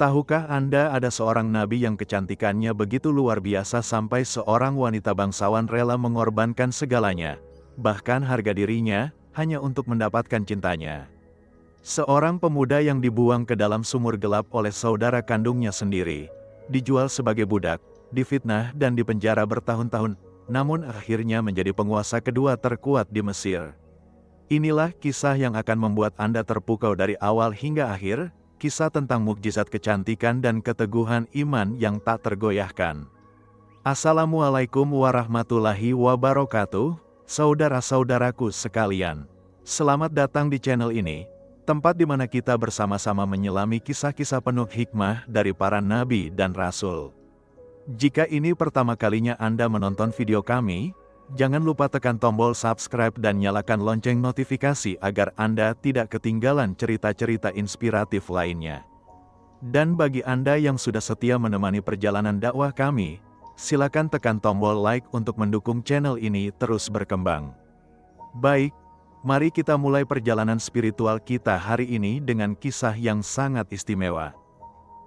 Tahukah Anda ada seorang nabi yang kecantikannya begitu luar biasa sampai seorang wanita bangsawan rela mengorbankan segalanya, bahkan harga dirinya, hanya untuk mendapatkan cintanya? Seorang pemuda yang dibuang ke dalam sumur gelap oleh saudara kandungnya sendiri, dijual sebagai budak, difitnah dan dipenjara bertahun-tahun, namun akhirnya menjadi penguasa kedua terkuat di Mesir. Inilah kisah yang akan membuat Anda terpukau dari awal hingga akhir, kisah tentang mukjizat kecantikan dan keteguhan iman yang tak tergoyahkan. Assalamualaikum warahmatullahi wabarakatuh, saudara-saudaraku sekalian. Selamat datang di channel ini, tempat di mana kita bersama-sama menyelami kisah-kisah penuh hikmah dari para nabi dan rasul. Jika ini pertama kalinya Anda menonton video kami, jangan lupa tekan tombol subscribe dan nyalakan lonceng notifikasi agar Anda tidak ketinggalan cerita-cerita inspiratif lainnya. Dan bagi Anda yang sudah setia menemani perjalanan dakwah kami, silakan tekan tombol like untuk mendukung channel ini terus berkembang. Baik, mari kita mulai perjalanan spiritual kita hari ini dengan kisah yang sangat istimewa.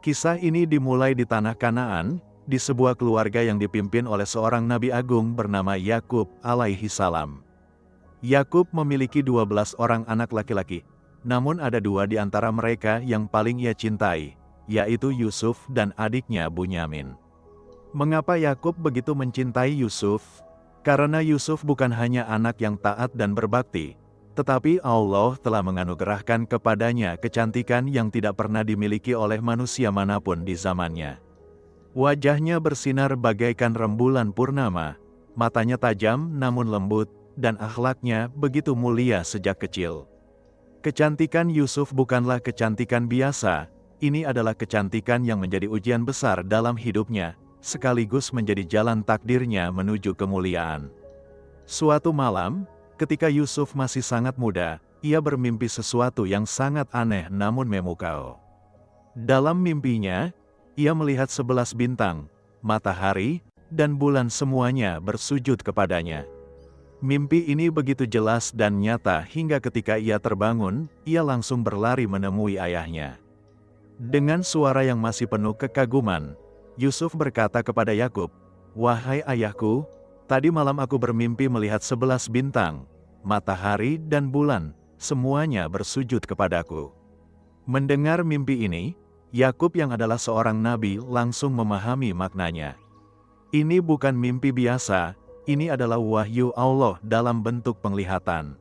Kisah ini dimulai di tanah Kanaan, di sebuah keluarga yang dipimpin oleh seorang nabi agung bernama Yakub alaihi salam. Yakub memiliki 12 orang anak laki-laki, namun ada dua di antara mereka yang paling ia cintai, yaitu Yusuf dan adiknya Bunyamin. Mengapa Yakub begitu mencintai Yusuf? Karena Yusuf bukan hanya anak yang taat dan berbakti, tetapi Allah telah menganugerahkan kepadanya kecantikan yang tidak pernah dimiliki oleh manusia manapun di zamannya. Wajahnya bersinar bagaikan rembulan purnama, matanya tajam namun lembut, dan akhlaknya begitu mulia sejak kecil. Kecantikan Yusuf bukanlah kecantikan biasa, ini adalah kecantikan yang menjadi ujian besar dalam hidupnya, sekaligus menjadi jalan takdirnya menuju kemuliaan. Suatu malam, ketika Yusuf masih sangat muda, ia bermimpi sesuatu yang sangat aneh namun memukau. Dalam mimpinya, ia melihat 11 bintang, matahari, dan bulan semuanya bersujud kepadanya. Mimpi ini begitu jelas dan nyata hingga ketika ia terbangun, ia langsung berlari menemui ayahnya. Dengan suara yang masih penuh kekaguman, Yusuf berkata kepada Yakub, "Wahai ayahku, tadi malam aku bermimpi melihat 11 bintang, matahari dan bulan, semuanya bersujud kepadaku." Mendengar mimpi ini, Yakub yang adalah seorang nabi langsung memahami maknanya. Ini bukan mimpi biasa, ini adalah wahyu Allah dalam bentuk penglihatan.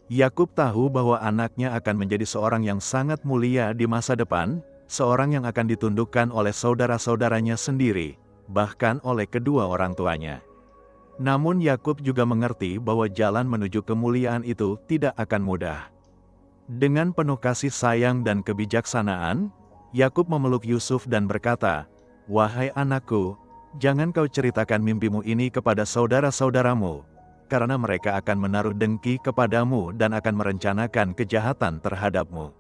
Yakub tahu bahwa anaknya akan menjadi seorang yang sangat mulia di masa depan, seorang yang akan ditundukkan oleh saudara-saudaranya sendiri, bahkan oleh kedua orang tuanya. Namun Yakub juga mengerti bahwa jalan menuju kemuliaan itu tidak akan mudah. Dengan penuh kasih sayang dan kebijaksanaan, Yakub memeluk Yusuf dan berkata, "Wahai anakku, jangan kau ceritakan mimpimu ini kepada saudara-saudaramu, karena mereka akan menaruh dengki kepadamu dan akan merencanakan kejahatan terhadapmu.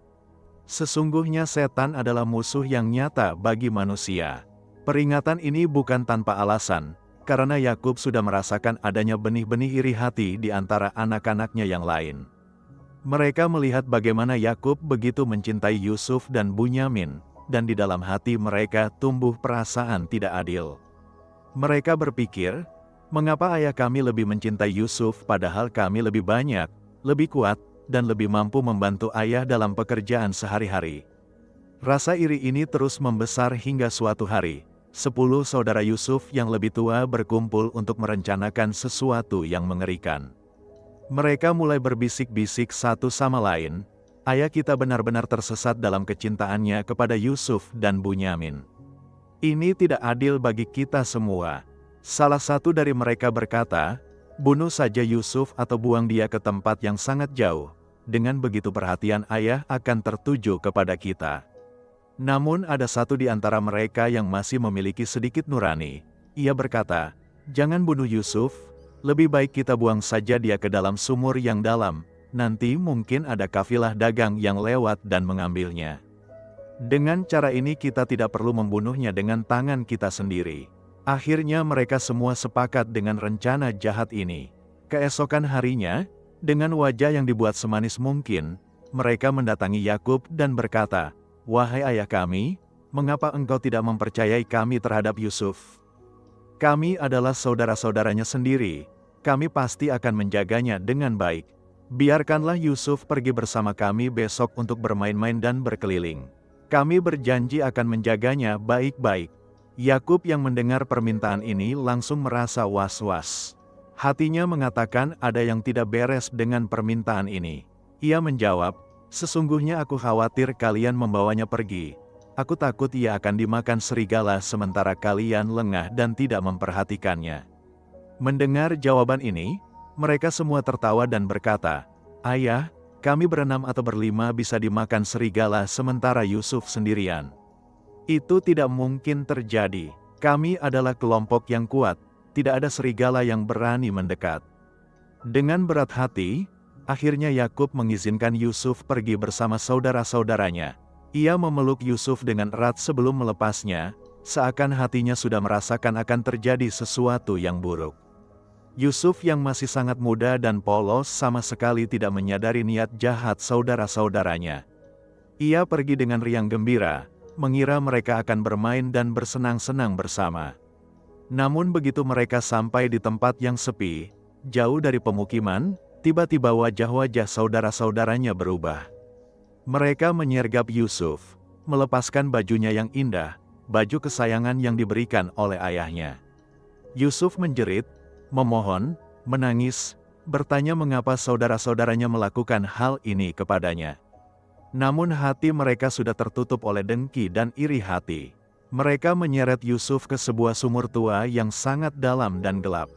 Sesungguhnya setan adalah musuh yang nyata bagi manusia." Peringatan ini bukan tanpa alasan, karena Yakub sudah merasakan adanya benih-benih iri hati di antara anak-anaknya yang lain. Mereka melihat bagaimana Yakub begitu mencintai Yusuf dan Bunyamin, dan di dalam hati mereka tumbuh perasaan tidak adil. Mereka berpikir, mengapa ayah kami lebih mencintai Yusuf padahal kami lebih banyak, lebih kuat, dan lebih mampu membantu ayah dalam pekerjaan sehari-hari. Rasa iri ini terus membesar hingga suatu hari, 10 saudara Yusuf yang lebih tua berkumpul untuk merencanakan sesuatu yang mengerikan. Mereka mulai berbisik-bisik satu sama lain, "Ayah kita benar-benar tersesat dalam kecintaannya kepada Yusuf dan Bunyamin. Ini tidak adil bagi kita semua." Salah satu dari mereka berkata, "Bunuh saja Yusuf atau buang dia ke tempat yang sangat jauh. Dengan begitu perhatian ayah akan tertuju kepada kita." Namun ada satu di antara mereka yang masih memiliki sedikit nurani. Ia berkata, "Jangan bunuh Yusuf. Lebih baik kita buang saja dia ke dalam sumur yang dalam, nanti mungkin ada kafilah dagang yang lewat dan mengambilnya. Dengan cara ini kita tidak perlu membunuhnya dengan tangan kita sendiri." Akhirnya mereka semua sepakat dengan rencana jahat ini. Keesokan harinya, dengan wajah yang dibuat semanis mungkin, mereka mendatangi Yakub dan berkata, "Wahai ayah kami, mengapa engkau tidak mempercayai kami terhadap Yusuf? Kami adalah saudara-saudaranya sendiri, kami pasti akan menjaganya dengan baik. Biarkanlah Yusuf pergi bersama kami besok untuk bermain-main dan berkeliling. Kami berjanji akan menjaganya baik-baik." Yakub yang mendengar permintaan ini langsung merasa was-was. Hatinya mengatakan ada yang tidak beres dengan permintaan ini. Ia menjawab, "Sesungguhnya aku khawatir kalian membawanya pergi. Aku takut ia akan dimakan serigala sementara kalian lengah dan tidak memperhatikannya." Mendengar jawaban ini, mereka semua tertawa dan berkata, "Ayah, kami berenam atau berlima bisa dimakan serigala sementara Yusuf sendirian. Itu tidak mungkin terjadi. Kami adalah kelompok yang kuat, tidak ada serigala yang berani mendekat." Dengan berat hati, akhirnya Yakub mengizinkan Yusuf pergi bersama saudara-saudaranya. Ia memeluk Yusuf dengan erat sebelum melepasnya, seakan hatinya sudah merasakan akan terjadi sesuatu yang buruk. Yusuf yang masih sangat muda dan polos sama sekali tidak menyadari niat jahat saudara-saudaranya. Ia pergi dengan riang gembira, mengira mereka akan bermain dan bersenang-senang bersama. Namun begitu mereka sampai di tempat yang sepi, jauh dari pemukiman, tiba-tiba wajah-wajah saudara-saudaranya berubah. Mereka menyergap Yusuf, melepaskan bajunya yang indah, baju kesayangan yang diberikan oleh ayahnya. Yusuf menjerit, memohon, menangis, bertanya mengapa saudara-saudaranya melakukan hal ini kepadanya. Namun hati mereka sudah tertutup oleh dengki dan iri hati. Mereka menyeret Yusuf ke sebuah sumur tua yang sangat dalam dan gelap.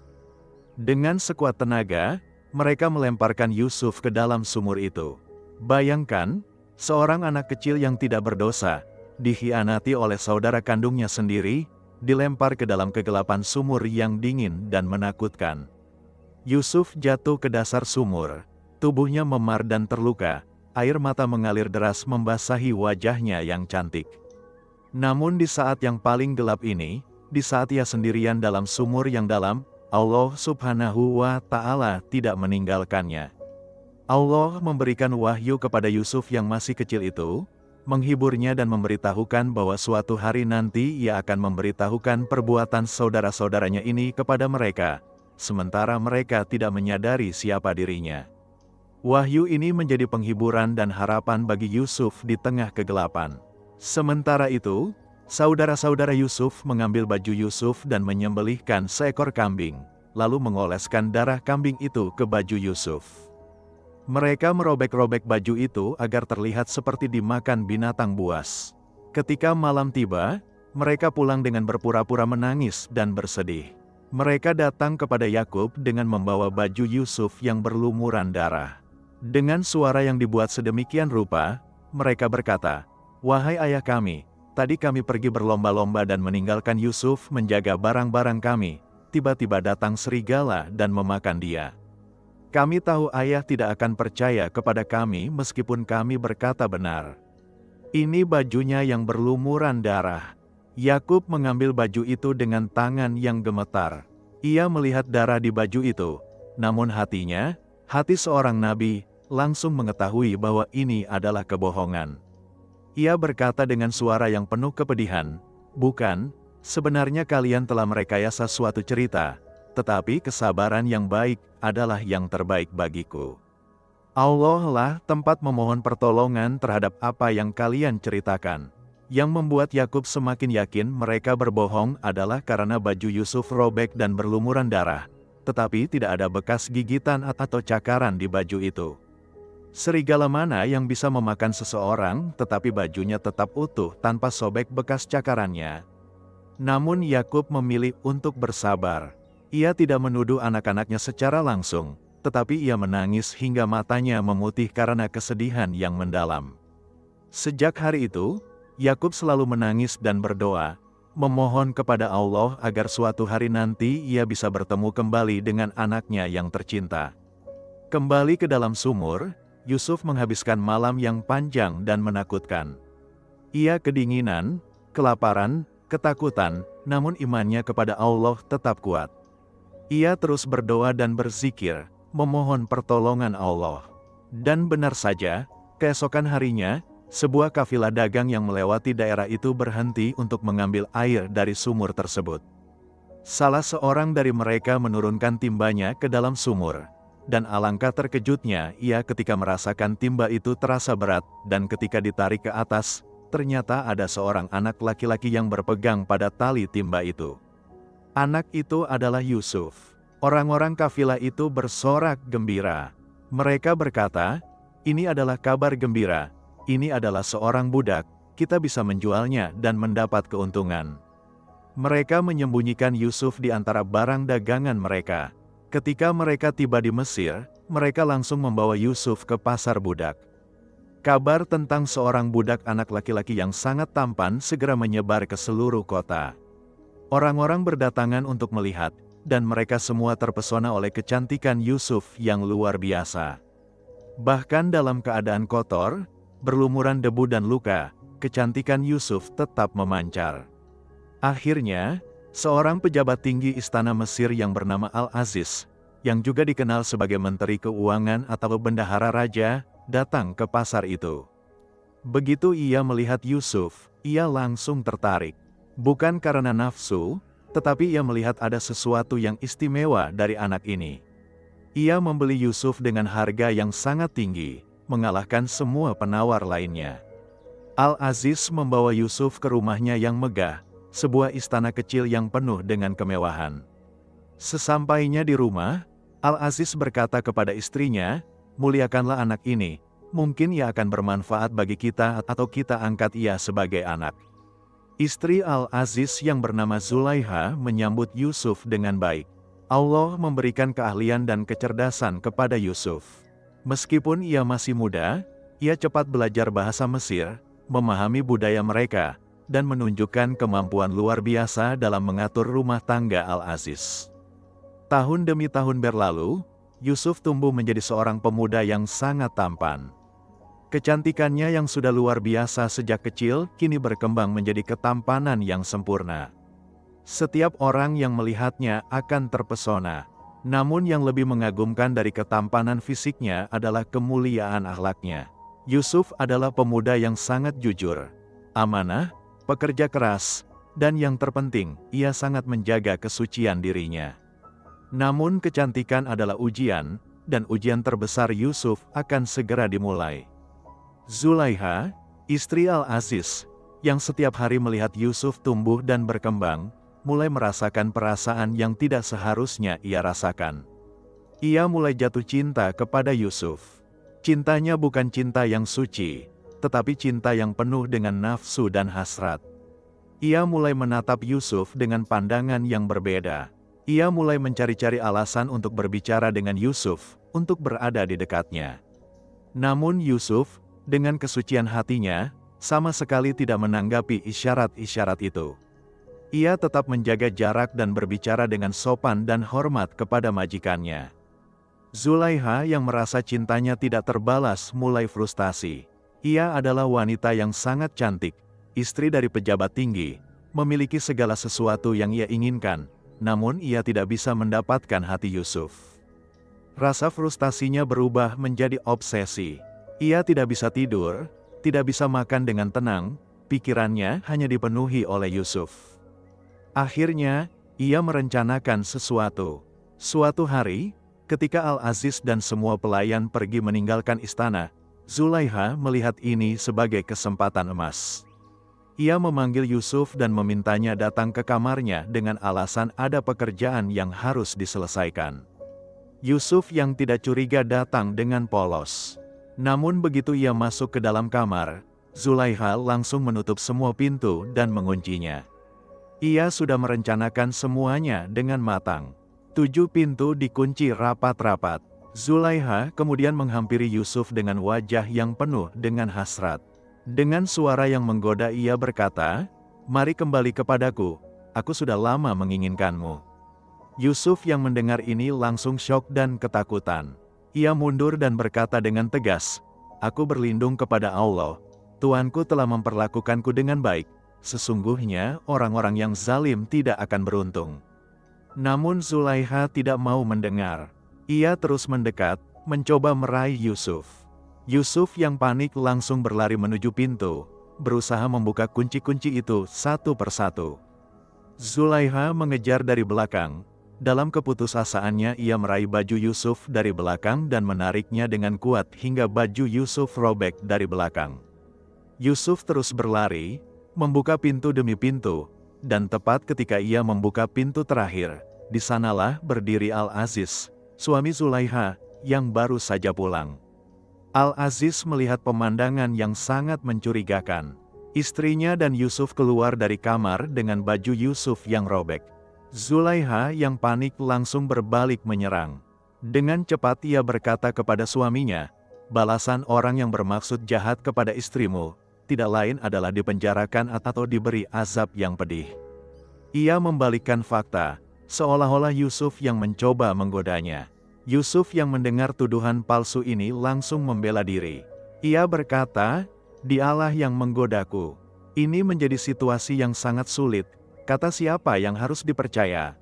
Dengan sekuat tenaga, mereka melemparkan Yusuf ke dalam sumur itu. Bayangkan, seorang anak kecil yang tidak berdosa, dikhianati oleh saudara kandungnya sendiri, dilempar ke dalam kegelapan sumur yang dingin dan menakutkan. Yusuf jatuh ke dasar sumur, tubuhnya memar dan terluka, air mata mengalir deras membasahi wajahnya yang cantik. Namun di saat yang paling gelap ini, di saat ia sendirian dalam sumur yang dalam, Allah Subhanahu wa Ta'ala tidak meninggalkannya. Allah memberikan wahyu kepada Yusuf yang masih kecil itu, menghiburnya dan memberitahukan bahwa suatu hari nanti ia akan memberitahukan perbuatan saudara-saudaranya ini kepada mereka, sementara mereka tidak menyadari siapa dirinya. Wahyu ini menjadi penghiburan dan harapan bagi Yusuf di tengah kegelapan. Sementara itu, saudara-saudara Yusuf mengambil baju Yusuf dan menyembelihkan seekor kambing, lalu mengoleskan darah kambing itu ke baju Yusuf. Mereka merobek-robek baju itu agar terlihat seperti dimakan binatang buas. Ketika malam tiba, mereka pulang dengan berpura-pura menangis dan bersedih. Mereka datang kepada Yakub dengan membawa baju Yusuf yang berlumuran darah. Dengan suara yang dibuat sedemikian rupa, mereka berkata, "Wahai ayah kami, tadi kami pergi berlomba-lomba dan meninggalkan Yusuf menjaga barang-barang kami. Tiba-tiba datang serigala dan memakan dia. Kami tahu ayah tidak akan percaya kepada kami meskipun kami berkata benar. Ini bajunya yang berlumuran darah." Yakub mengambil baju itu dengan tangan yang gemetar. Ia melihat darah di baju itu, namun hatinya, hati seorang nabi, langsung mengetahui bahwa ini adalah kebohongan. Ia berkata dengan suara yang penuh kepedihan, "Bukan, sebenarnya kalian telah merekayasa suatu cerita, tetapi kesabaran yang baik adalah yang terbaik bagiku. Allah lah tempat memohon pertolongan terhadap apa yang kalian ceritakan." Yang membuat Yakub semakin yakin mereka berbohong adalah karena baju Yusuf robek dan berlumuran darah, tetapi tidak ada bekas gigitan atau cakaran di baju itu. Serigala mana yang bisa memakan seseorang tetapi bajunya tetap utuh tanpa sobek bekas cakarannya? Namun Yakub memilih untuk bersabar. Ia tidak menuduh anak-anaknya secara langsung, tetapi ia menangis hingga matanya memutih karena kesedihan yang mendalam. Sejak hari itu, Yakub selalu menangis dan berdoa, memohon kepada Allah agar suatu hari nanti ia bisa bertemu kembali dengan anaknya yang tercinta. Kembali ke dalam sumur, Yusuf menghabiskan malam yang panjang dan menakutkan. Ia kedinginan, kelaparan, ketakutan, namun imannya kepada Allah tetap kuat. Ia terus berdoa dan berzikir, memohon pertolongan Allah. Dan benar saja, keesokan harinya, Sebuah kafilah dagang yang melewati daerah itu berhenti untuk mengambil air dari sumur tersebut. Salah seorang dari mereka menurunkan timbanya ke dalam sumur. Dan alangkah terkejutnya ia ketika merasakan timba itu terasa berat, dan ketika ditarik ke atas, ternyata ada seorang anak laki-laki yang berpegang pada tali timba itu. Anak itu adalah Yusuf. Orang-orang kafilah itu bersorak gembira. Mereka berkata, "Ini adalah kabar gembira. Ini adalah seorang budak, kita bisa menjualnya dan mendapat keuntungan." Mereka menyembunyikan Yusuf di antara barang dagangan mereka. Ketika mereka tiba di Mesir, mereka langsung membawa Yusuf ke pasar budak. Kabar tentang seorang budak anak laki-laki yang sangat tampan segera menyebar ke seluruh kota. Orang-orang berdatangan untuk melihat, dan mereka semua terpesona oleh kecantikan Yusuf yang luar biasa. Bahkan dalam keadaan kotor, berlumuran debu dan luka, kecantikan Yusuf tetap memancar. Akhirnya, seorang pejabat tinggi istana Mesir yang bernama Al-Aziz, yang juga dikenal sebagai Menteri Keuangan atau Bendahara Raja, datang ke pasar itu. Begitu ia melihat Yusuf, ia langsung tertarik. Bukan karena nafsu, tetapi ia melihat ada sesuatu yang istimewa dari anak ini. Ia membeli Yusuf dengan harga yang sangat tinggi, mengalahkan semua penawar lainnya. Al-Aziz membawa Yusuf ke rumahnya yang megah, sebuah istana kecil yang penuh dengan kemewahan. Sesampainya di rumah, Al-Aziz berkata kepada istrinya, "Muliakanlah anak ini, mungkin ia akan bermanfaat bagi kita atau kita angkat ia sebagai anak." Istri Al-Aziz yang bernama Zulaiha menyambut Yusuf dengan baik. Allah memberikan keahlian dan kecerdasan kepada Yusuf. Meskipun ia masih muda, ia cepat belajar bahasa Mesir, memahami budaya mereka, dan menunjukkan kemampuan luar biasa dalam mengatur rumah tangga Al-Aziz. Tahun demi tahun berlalu, Yusuf tumbuh menjadi seorang pemuda yang sangat tampan. Kecantikannya yang sudah luar biasa sejak kecil, kini berkembang menjadi ketampanan yang sempurna. Setiap orang yang melihatnya akan terpesona. Namun yang lebih mengagumkan dari ketampanan fisiknya adalah kemuliaan akhlaknya. Yusuf adalah pemuda yang sangat jujur, amanah, pekerja keras, dan yang terpenting, ia sangat menjaga kesucian dirinya. Namun kecantikan adalah ujian, dan ujian terbesar Yusuf akan segera dimulai. Zulaiha, istri Al-Aziz, yang setiap hari melihat Yusuf tumbuh dan berkembang, mulai merasakan perasaan yang tidak seharusnya ia rasakan. Ia mulai jatuh cinta kepada Yusuf. Cintanya bukan cinta yang suci, tetapi cinta yang penuh dengan nafsu dan hasrat. Ia mulai menatap Yusuf dengan pandangan yang berbeda. Ia mulai mencari-cari alasan untuk berbicara dengan Yusuf, untuk berada di dekatnya. Namun Yusuf, dengan kesucian hatinya, sama sekali tidak menanggapi isyarat-isyarat itu. Ia tetap menjaga jarak dan berbicara dengan sopan dan hormat kepada majikannya. Zulaiha yang merasa cintanya tidak terbalas mulai frustasi. Ia adalah wanita yang sangat cantik, istri dari pejabat tinggi, memiliki segala sesuatu yang ia inginkan, namun ia tidak bisa mendapatkan hati Yusuf. Rasa frustasinya berubah menjadi obsesi. Ia tidak bisa tidur, tidak bisa makan dengan tenang, pikirannya hanya dipenuhi oleh Yusuf. Akhirnya, ia merencanakan sesuatu. Suatu hari, ketika Al-Aziz dan semua pelayan pergi meninggalkan istana, Zulaiha melihat ini sebagai kesempatan emas. Ia memanggil Yusuf dan memintanya datang ke kamarnya dengan alasan ada pekerjaan yang harus diselesaikan. Yusuf yang tidak curiga datang dengan polos. Namun begitu ia masuk ke dalam kamar, Zulaiha langsung menutup semua pintu dan menguncinya. Ia sudah merencanakan semuanya dengan matang. 7 pintu dikunci rapat-rapat. Zulaiha kemudian menghampiri Yusuf dengan wajah yang penuh dengan hasrat. Dengan suara yang menggoda ia berkata, "Mari kembali kepadaku, aku sudah lama menginginkanmu." Yusuf yang mendengar ini langsung syok dan ketakutan. Ia mundur dan berkata dengan tegas, "Aku berlindung kepada Allah, Tuanku telah memperlakukanku dengan baik. Sesungguhnya orang-orang yang zalim tidak akan beruntung." Namun Zulaiha tidak mau mendengar. Ia terus mendekat, mencoba meraih Yusuf. Yusuf yang panik langsung berlari menuju pintu, berusaha membuka kunci-kunci itu satu persatu. Zulaiha mengejar dari belakang. Dalam keputusasaannya ia meraih baju Yusuf dari belakang dan menariknya dengan kuat hingga baju Yusuf robek dari belakang. Yusuf terus berlari, membuka pintu demi pintu, dan tepat ketika ia membuka pintu terakhir, di sanalah berdiri Al-Aziz, suami Zulaiha, yang baru saja pulang. Al-Aziz melihat pemandangan yang sangat mencurigakan. Istrinya dan Yusuf keluar dari kamar dengan baju Yusuf yang robek. Zulaiha yang panik langsung berbalik menyerang. Dengan cepat ia berkata kepada suaminya, "Balasan orang yang bermaksud jahat kepada istrimu, tidak lain adalah dipenjarakan atau diberi azab yang pedih." Ia membalikkan fakta, seolah-olah Yusuf yang mencoba menggodanya. Yusuf yang mendengar tuduhan palsu ini langsung membela diri. Ia berkata, "Dialah yang menggodaku. Ini menjadi situasi yang sangat sulit. Kata siapa yang harus dipercaya?"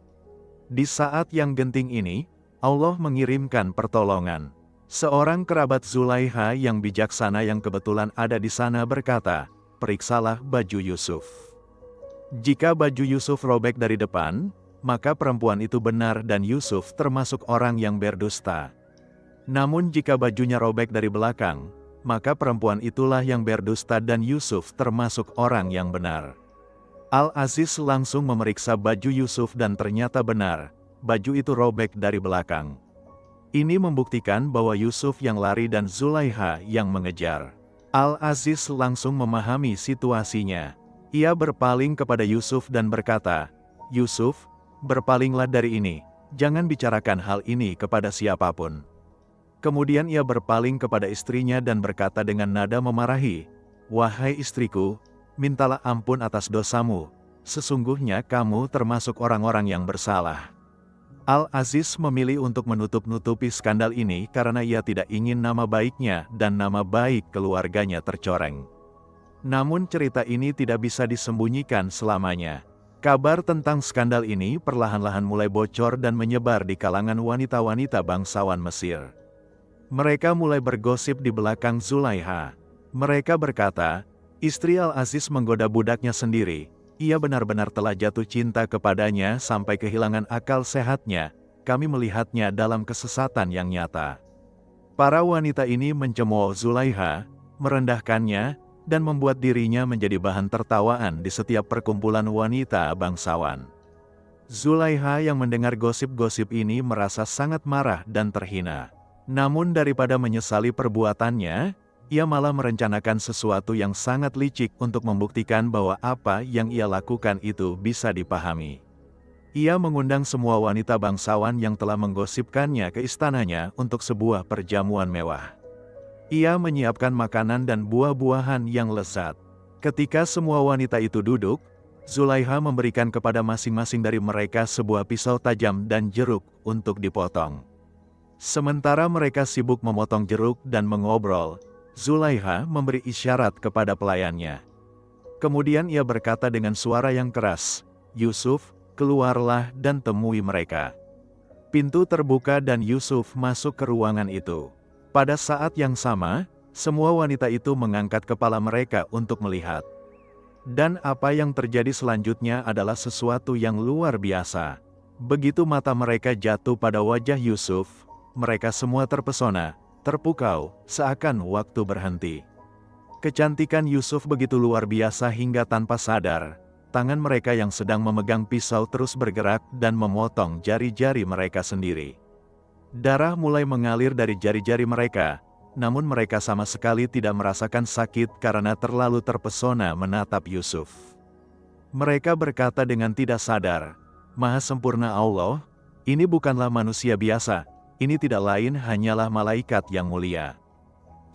Di saat yang genting ini, Allah mengirimkan pertolongan. Seorang kerabat Zulaiha yang bijaksana yang kebetulan ada di sana berkata, "Periksalah baju Yusuf. Jika baju Yusuf robek dari depan, maka perempuan itu benar dan Yusuf termasuk orang yang berdusta. Namun jika bajunya robek dari belakang, maka perempuan itulah yang berdusta dan Yusuf termasuk orang yang benar." Al-Aziz langsung memeriksa baju Yusuf dan ternyata benar, baju itu robek dari belakang. Ini membuktikan bahwa Yusuf yang lari dan Zulaiha yang mengejar. Al-Aziz langsung memahami situasinya. Ia berpaling kepada Yusuf dan berkata, "Yusuf, berpalinglah dari ini, jangan bicarakan hal ini kepada siapapun." Kemudian ia berpaling kepada istrinya dan berkata dengan nada memarahi, "Wahai istriku, mintalah ampun atas dosamu, sesungguhnya kamu termasuk orang-orang yang bersalah." Al-Aziz memilih untuk menutup-nutupi skandal ini karena ia tidak ingin nama baiknya dan nama baik keluarganya tercoreng. Namun cerita ini tidak bisa disembunyikan selamanya. Kabar tentang skandal ini perlahan-lahan mulai bocor dan menyebar di kalangan wanita-wanita bangsawan Mesir. Mereka mulai bergosip di belakang Zulaiha. Mereka berkata, "Istri Al-Aziz menggoda budaknya sendiri. Ia benar-benar telah jatuh cinta kepadanya sampai kehilangan akal sehatnya. Kami melihatnya dalam kesesatan yang nyata." Para wanita ini mencemooh Zulaiha, merendahkannya, dan membuat dirinya menjadi bahan tertawaan di setiap perkumpulan wanita bangsawan. Zulaiha yang mendengar gosip-gosip ini merasa sangat marah dan terhina. Namun daripada menyesali perbuatannya, ia malah merencanakan sesuatu yang sangat licik untuk membuktikan bahwa apa yang ia lakukan itu bisa dipahami. Ia mengundang semua wanita bangsawan yang telah menggosipkannya ke istananya untuk sebuah perjamuan mewah. Ia menyiapkan makanan dan buah-buahan yang lezat. Ketika semua wanita itu duduk, Zulaiha memberikan kepada masing-masing dari mereka sebuah pisau tajam dan jeruk untuk dipotong. Sementara mereka sibuk memotong jeruk dan mengobrol, Zulaiha memberi isyarat kepada pelayannya. Kemudian ia berkata dengan suara yang keras, "Yusuf, keluarlah dan temui mereka." Pintu terbuka dan Yusuf masuk ke ruangan itu. Pada saat yang sama, semua wanita itu mengangkat kepala mereka untuk melihat. Dan apa yang terjadi selanjutnya adalah sesuatu yang luar biasa. Begitu mata mereka jatuh pada wajah Yusuf, mereka semua terpesona, terpukau, seakan waktu berhenti. Kecantikan Yusuf begitu luar biasa hingga tanpa sadar, tangan mereka yang sedang memegang pisau terus bergerak dan memotong jari-jari mereka sendiri. Darah mulai mengalir dari jari-jari mereka, namun mereka sama sekali tidak merasakan sakit karena terlalu terpesona menatap Yusuf. Mereka berkata dengan tidak sadar, "Maha sempurna Allah, ini bukanlah manusia biasa. Ini tidak lain hanyalah malaikat yang mulia."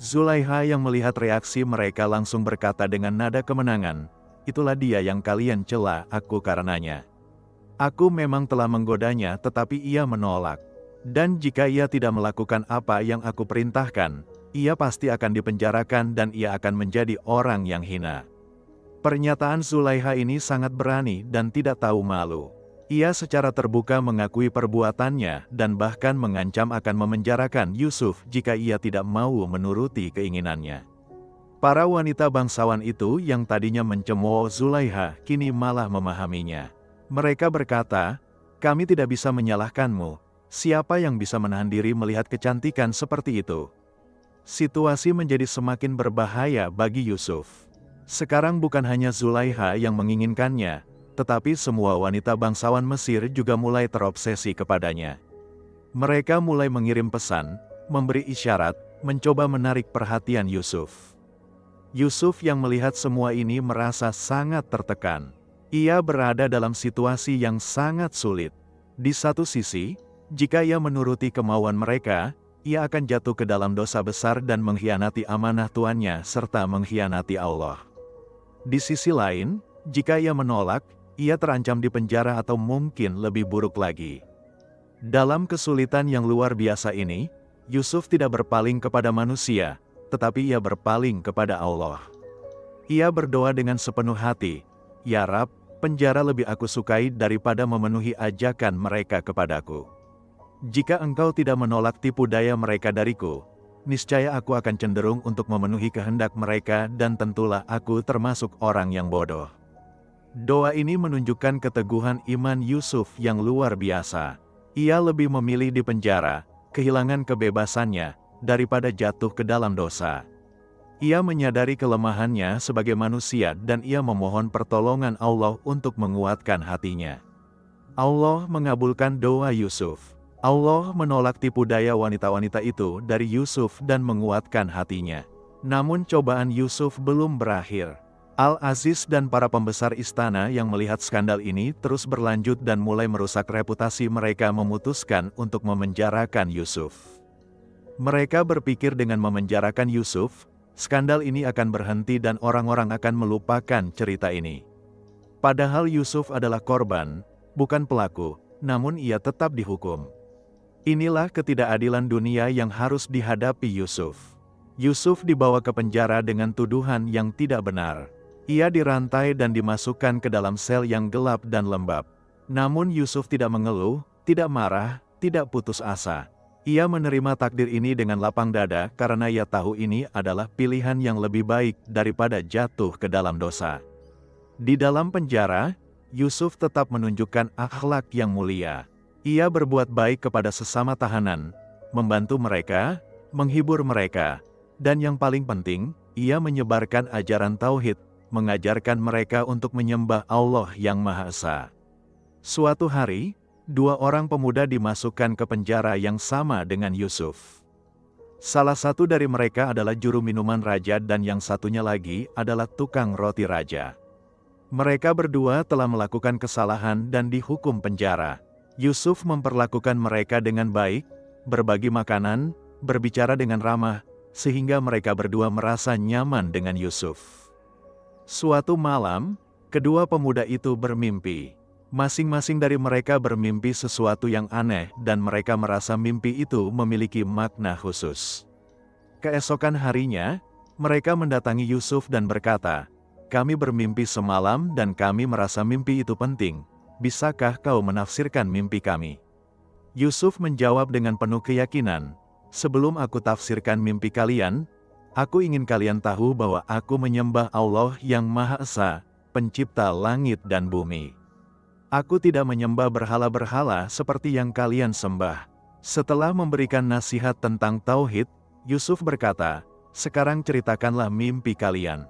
Zulaiha yang melihat reaksi mereka langsung berkata dengan nada kemenangan, "Itulah dia yang kalian cela aku karenanya. Aku memang telah menggodanya tetapi ia menolak. Dan jika ia tidak melakukan apa yang aku perintahkan, ia pasti akan dipenjarakan dan ia akan menjadi orang yang hina." Pernyataan Zulaiha ini sangat berani dan tidak tahu malu. Ia secara terbuka mengakui perbuatannya dan bahkan mengancam akan memenjarakan Yusuf jika ia tidak mau menuruti keinginannya. Para wanita bangsawan itu yang tadinya mencemooh Zulaiha kini malah memahaminya. Mereka berkata, "Kami tidak bisa menyalahkanmu. Siapa yang bisa menahan diri melihat kecantikan seperti itu?" Situasi menjadi semakin berbahaya bagi Yusuf. Sekarang bukan hanya Zulaiha yang menginginkannya, tetapi semua wanita bangsawan Mesir juga mulai terobsesi kepadanya. Mereka mulai mengirim pesan, memberi isyarat, mencoba menarik perhatian Yusuf. Yusuf yang melihat semua ini merasa sangat tertekan. Ia berada dalam situasi yang sangat sulit. Di satu sisi, jika ia menuruti kemauan mereka, ia akan jatuh ke dalam dosa besar dan mengkhianati amanah tuannya serta mengkhianati Allah. Di sisi lain, jika ia menolak, ia terancam di penjara atau mungkin lebih buruk lagi. Dalam kesulitan yang luar biasa ini, Yusuf tidak berpaling kepada manusia, tetapi ia berpaling kepada Allah. Ia berdoa dengan sepenuh hati, "Ya Rab, penjara lebih aku sukai daripada memenuhi ajakan mereka kepadaku. Jika engkau tidak menolak tipu daya mereka dariku, niscaya aku akan cenderung untuk memenuhi kehendak mereka dan tentulah aku termasuk orang yang bodoh." Doa ini menunjukkan keteguhan iman Yusuf yang luar biasa. Ia lebih memilih di penjara, kehilangan kebebasannya, daripada jatuh ke dalam dosa. Ia menyadari kelemahannya sebagai manusia dan ia memohon pertolongan Allah untuk menguatkan hatinya. Allah mengabulkan doa Yusuf. Allah menolak tipu daya wanita-wanita itu dari Yusuf dan menguatkan hatinya. Namun cobaan Yusuf belum berakhir. Al-Aziz dan para pembesar istana yang melihat skandal ini terus berlanjut dan mulai merusak reputasi mereka memutuskan untuk memenjarakan Yusuf. Mereka berpikir dengan memenjarakan Yusuf, skandal ini akan berhenti dan orang-orang akan melupakan cerita ini. Padahal Yusuf adalah korban, bukan pelaku, namun ia tetap dihukum. Inilah ketidakadilan dunia yang harus dihadapi Yusuf. Yusuf dibawa ke penjara dengan tuduhan yang tidak benar. Ia dirantai dan dimasukkan ke dalam sel yang gelap dan lembab. Namun Yusuf tidak mengeluh, tidak marah, tidak putus asa. Ia menerima takdir ini dengan lapang dada karena ia tahu ini adalah pilihan yang lebih baik daripada jatuh ke dalam dosa. Di dalam penjara, Yusuf tetap menunjukkan akhlak yang mulia. Ia berbuat baik kepada sesama tahanan, membantu mereka, menghibur mereka, dan yang paling penting, ia menyebarkan ajaran tauhid, mengajarkan mereka untuk menyembah Allah yang Maha Esa. Suatu hari, dua orang pemuda dimasukkan ke penjara yang sama dengan Yusuf. Salah satu dari mereka adalah juru minuman raja dan yang satunya lagi adalah tukang roti raja. Mereka berdua telah melakukan kesalahan dan dihukum penjara. Yusuf memperlakukan mereka dengan baik, berbagi makanan, berbicara dengan ramah, sehingga mereka berdua merasa nyaman dengan Yusuf. Suatu malam, kedua pemuda itu bermimpi. Masing-masing dari mereka bermimpi sesuatu yang aneh dan mereka merasa mimpi itu memiliki makna khusus. Keesokan harinya, mereka mendatangi Yusuf dan berkata, "Kami bermimpi semalam dan kami merasa mimpi itu penting. Bisakah kau menafsirkan mimpi kami?" Yusuf menjawab dengan penuh keyakinan, "Sebelum aku tafsirkan mimpi kalian, aku ingin kalian tahu bahwa aku menyembah Allah yang Maha Esa, pencipta langit dan bumi. Aku tidak menyembah berhala-berhala seperti yang kalian sembah." Setelah memberikan nasihat tentang tauhid, Yusuf berkata, "Sekarang ceritakanlah mimpi kalian."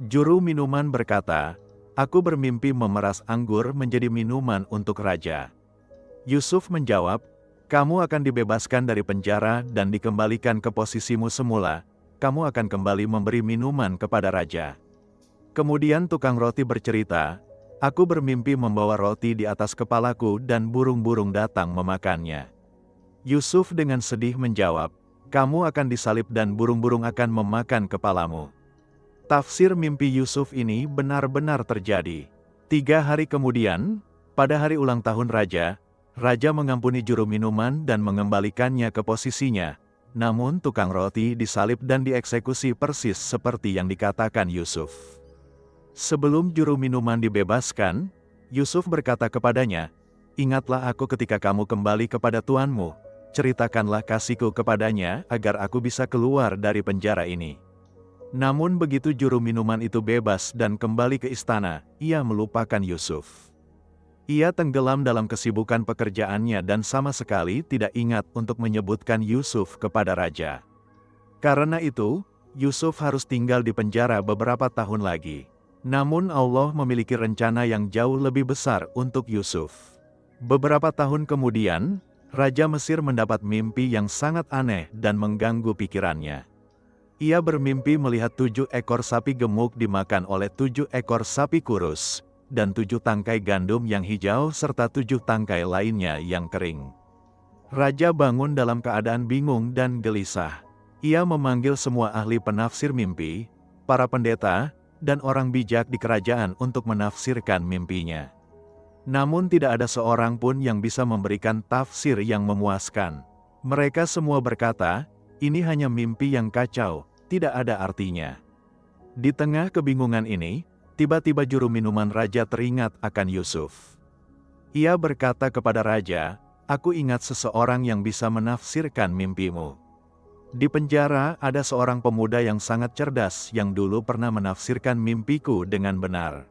Juru minuman berkata, "Aku bermimpi memeras anggur menjadi minuman untuk raja." Yusuf menjawab, "Kamu akan dibebaskan dari penjara dan dikembalikan ke posisimu semula. Kamu akan kembali memberi minuman kepada raja." Kemudian tukang roti bercerita, "Aku bermimpi membawa roti di atas kepalaku dan burung-burung datang memakannya." Yusuf dengan sedih menjawab, "Kamu akan disalib dan burung-burung akan memakan kepalamu." Tafsir mimpi Yusuf ini benar-benar terjadi. 3 hari kemudian, pada hari ulang tahun raja, raja mengampuni juru minuman dan mengembalikannya ke posisinya. Namun tukang roti disalib dan dieksekusi persis seperti yang dikatakan Yusuf. Sebelum juru minuman dibebaskan, Yusuf berkata kepadanya, "Ingatlah aku ketika kamu kembali kepada tuanmu, ceritakanlah kasihku kepadanya agar aku bisa keluar dari penjara ini." Namun begitu juru minuman itu bebas dan kembali ke istana, ia melupakan Yusuf. Ia tenggelam dalam kesibukan pekerjaannya dan sama sekali tidak ingat untuk menyebutkan Yusuf kepada raja. Karena itu, Yusuf harus tinggal di penjara beberapa tahun lagi. Namun Allah memiliki rencana yang jauh lebih besar untuk Yusuf. Beberapa tahun kemudian, Raja Mesir mendapat mimpi yang sangat aneh dan mengganggu pikirannya. Ia bermimpi melihat 7 ekor sapi gemuk dimakan oleh 7 ekor sapi kurus, dan 7 tangkai gandum yang hijau serta 7 tangkai lainnya yang kering. Raja bangun dalam keadaan bingung dan gelisah. Ia memanggil semua ahli penafsir mimpi, para pendeta, dan orang bijak di kerajaan untuk menafsirkan mimpinya. Namun tidak ada seorang pun yang bisa memberikan tafsir yang memuaskan. Mereka semua berkata, "Ini hanya mimpi yang kacau, tidak ada artinya." Di tengah kebingungan ini, tiba-tiba juru minuman raja teringat akan Yusuf. Ia berkata kepada raja, "Aku ingat seseorang yang bisa menafsirkan mimpimu. Di penjara ada seorang pemuda yang sangat cerdas yang dulu pernah menafsirkan mimpiku dengan benar.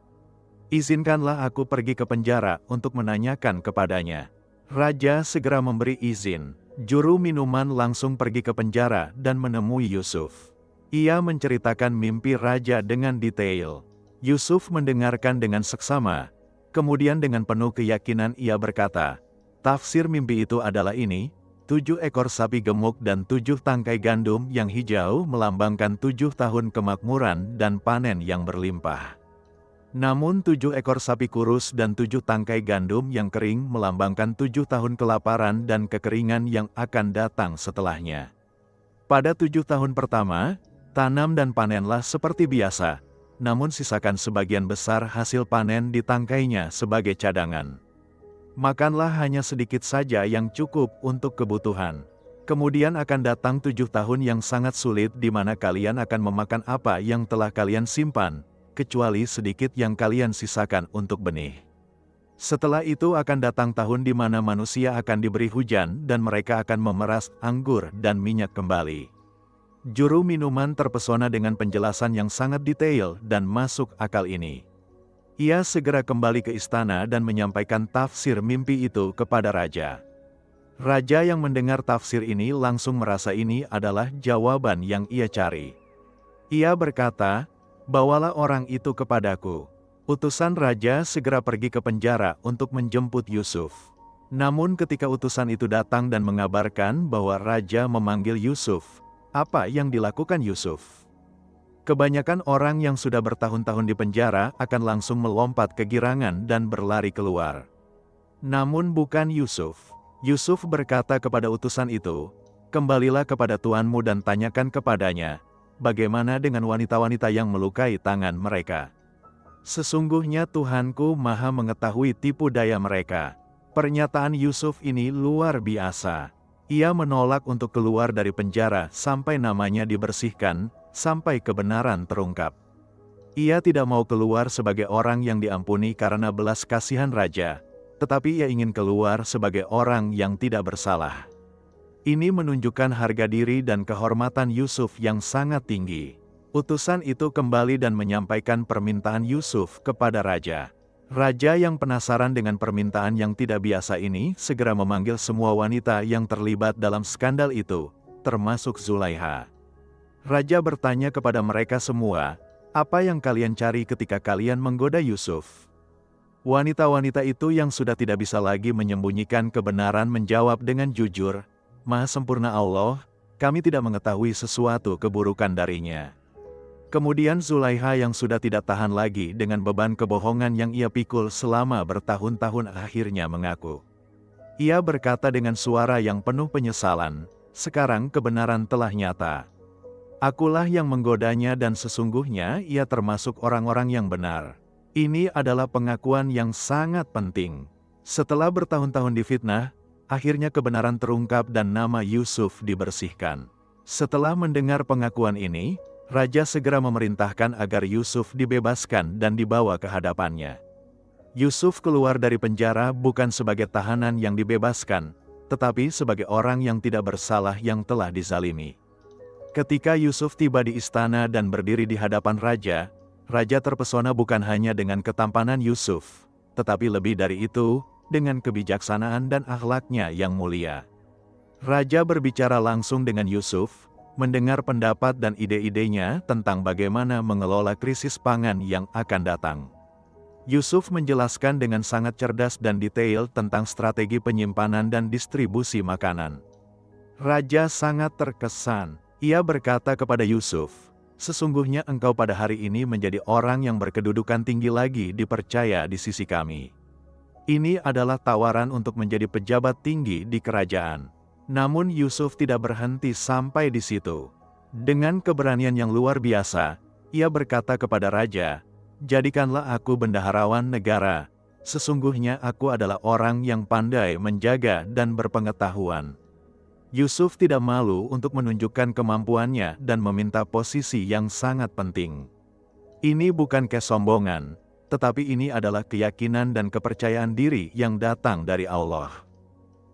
Izinkanlah aku pergi ke penjara untuk menanyakan kepadanya." Raja segera memberi izin. Juru minuman langsung pergi ke penjara dan menemui Yusuf. Ia menceritakan mimpi raja dengan detail. Yusuf mendengarkan dengan seksama. Kemudian dengan penuh keyakinan ia berkata, "Tafsir mimpi itu adalah ini, 7 ekor sapi gemuk dan 7 tangkai gandum yang hijau melambangkan 7 tahun kemakmuran dan panen yang berlimpah. Namun 7 ekor sapi kurus dan 7 tangkai gandum yang kering melambangkan 7 tahun kelaparan dan kekeringan yang akan datang setelahnya. Pada 7 tahun pertama, tanam dan panenlah seperti biasa, namun sisakan sebagian besar hasil panen di tangkainya sebagai cadangan. Makanlah hanya sedikit saja yang cukup untuk kebutuhan. Kemudian akan datang 7 tahun yang sangat sulit di mana kalian akan memakan apa yang telah kalian simpan, kecuali sedikit yang kalian sisakan untuk benih. Setelah itu akan datang tahun di mana manusia akan diberi hujan dan mereka akan memeras anggur dan minyak kembali." Juru minuman terpesona dengan penjelasan yang sangat detail dan masuk akal ini. Ia segera kembali ke istana dan menyampaikan tafsir mimpi itu kepada raja. Raja yang mendengar tafsir ini langsung merasa ini adalah jawaban yang ia cari. Ia berkata, "Bawalah orang itu kepadaku." Utusan raja segera pergi ke penjara untuk menjemput Yusuf. Namun ketika utusan itu datang dan mengabarkan bahwa raja memanggil Yusuf, apa yang dilakukan Yusuf? Kebanyakan orang yang sudah bertahun-tahun di penjara akan langsung melompat kegirangan dan berlari keluar. Namun bukan Yusuf. Yusuf berkata kepada utusan itu, "Kembalilah kepada tuanmu dan tanyakan kepadanya, bagaimana dengan wanita-wanita yang melukai tangan mereka? Sesungguhnya Tuhanku Maha mengetahui tipu daya mereka." Pernyataan Yusuf ini luar biasa. Ia menolak untuk keluar dari penjara sampai namanya dibersihkan, sampai kebenaran terungkap. Ia tidak mau keluar sebagai orang yang diampuni karena belas kasihan raja, tetapi ia ingin keluar sebagai orang yang tidak bersalah. Ini menunjukkan harga diri dan kehormatan Yusuf yang sangat tinggi. Utusan itu kembali dan menyampaikan permintaan Yusuf kepada raja. Raja yang penasaran dengan permintaan yang tidak biasa ini segera memanggil semua wanita yang terlibat dalam skandal itu, termasuk Zulaiha. Raja bertanya kepada mereka semua, "Apa yang kalian cari ketika kalian menggoda Yusuf?" Wanita-wanita itu yang sudah tidak bisa lagi menyembunyikan kebenaran menjawab dengan jujur, "Maha sempurna Allah, kami tidak mengetahui sesuatu keburukan darinya." Kemudian Zulaiha yang sudah tidak tahan lagi dengan beban kebohongan yang ia pikul selama bertahun-tahun akhirnya mengaku. Ia berkata dengan suara yang penuh penyesalan, "Sekarang kebenaran telah nyata. Akulah yang menggodanya dan sesungguhnya ia termasuk orang-orang yang benar." Ini adalah pengakuan yang sangat penting. Setelah bertahun-tahun difitnah, akhirnya kebenaran terungkap dan nama Yusuf dibersihkan. Setelah mendengar pengakuan ini, Raja segera memerintahkan agar Yusuf dibebaskan dan dibawa ke hadapannya. Yusuf keluar dari penjara bukan sebagai tahanan yang dibebaskan, tetapi sebagai orang yang tidak bersalah yang telah dizalimi. Ketika Yusuf tiba di istana dan berdiri di hadapan raja, raja terpesona bukan hanya dengan ketampanan Yusuf, tetapi lebih dari itu, dengan kebijaksanaan dan akhlaknya yang mulia. Raja berbicara langsung dengan Yusuf, mendengar pendapat dan ide-idenya tentang bagaimana mengelola krisis pangan yang akan datang. Yusuf menjelaskan dengan sangat cerdas dan detail tentang strategi penyimpanan dan distribusi makanan. Raja sangat terkesan. Ia berkata kepada Yusuf, "Sesungguhnya engkau pada hari ini menjadi orang yang berkedudukan tinggi lagi dipercaya di sisi kami." Ini adalah tawaran untuk menjadi pejabat tinggi di kerajaan. Namun Yusuf tidak berhenti sampai di situ. Dengan keberanian yang luar biasa, ia berkata kepada raja, "Jadikanlah aku bendaharawan negara. Sesungguhnya aku adalah orang yang pandai menjaga dan berpengetahuan." Yusuf tidak malu untuk menunjukkan kemampuannya dan meminta posisi yang sangat penting. Ini bukan kesombongan, tetapi ini adalah keyakinan dan kepercayaan diri yang datang dari Allah.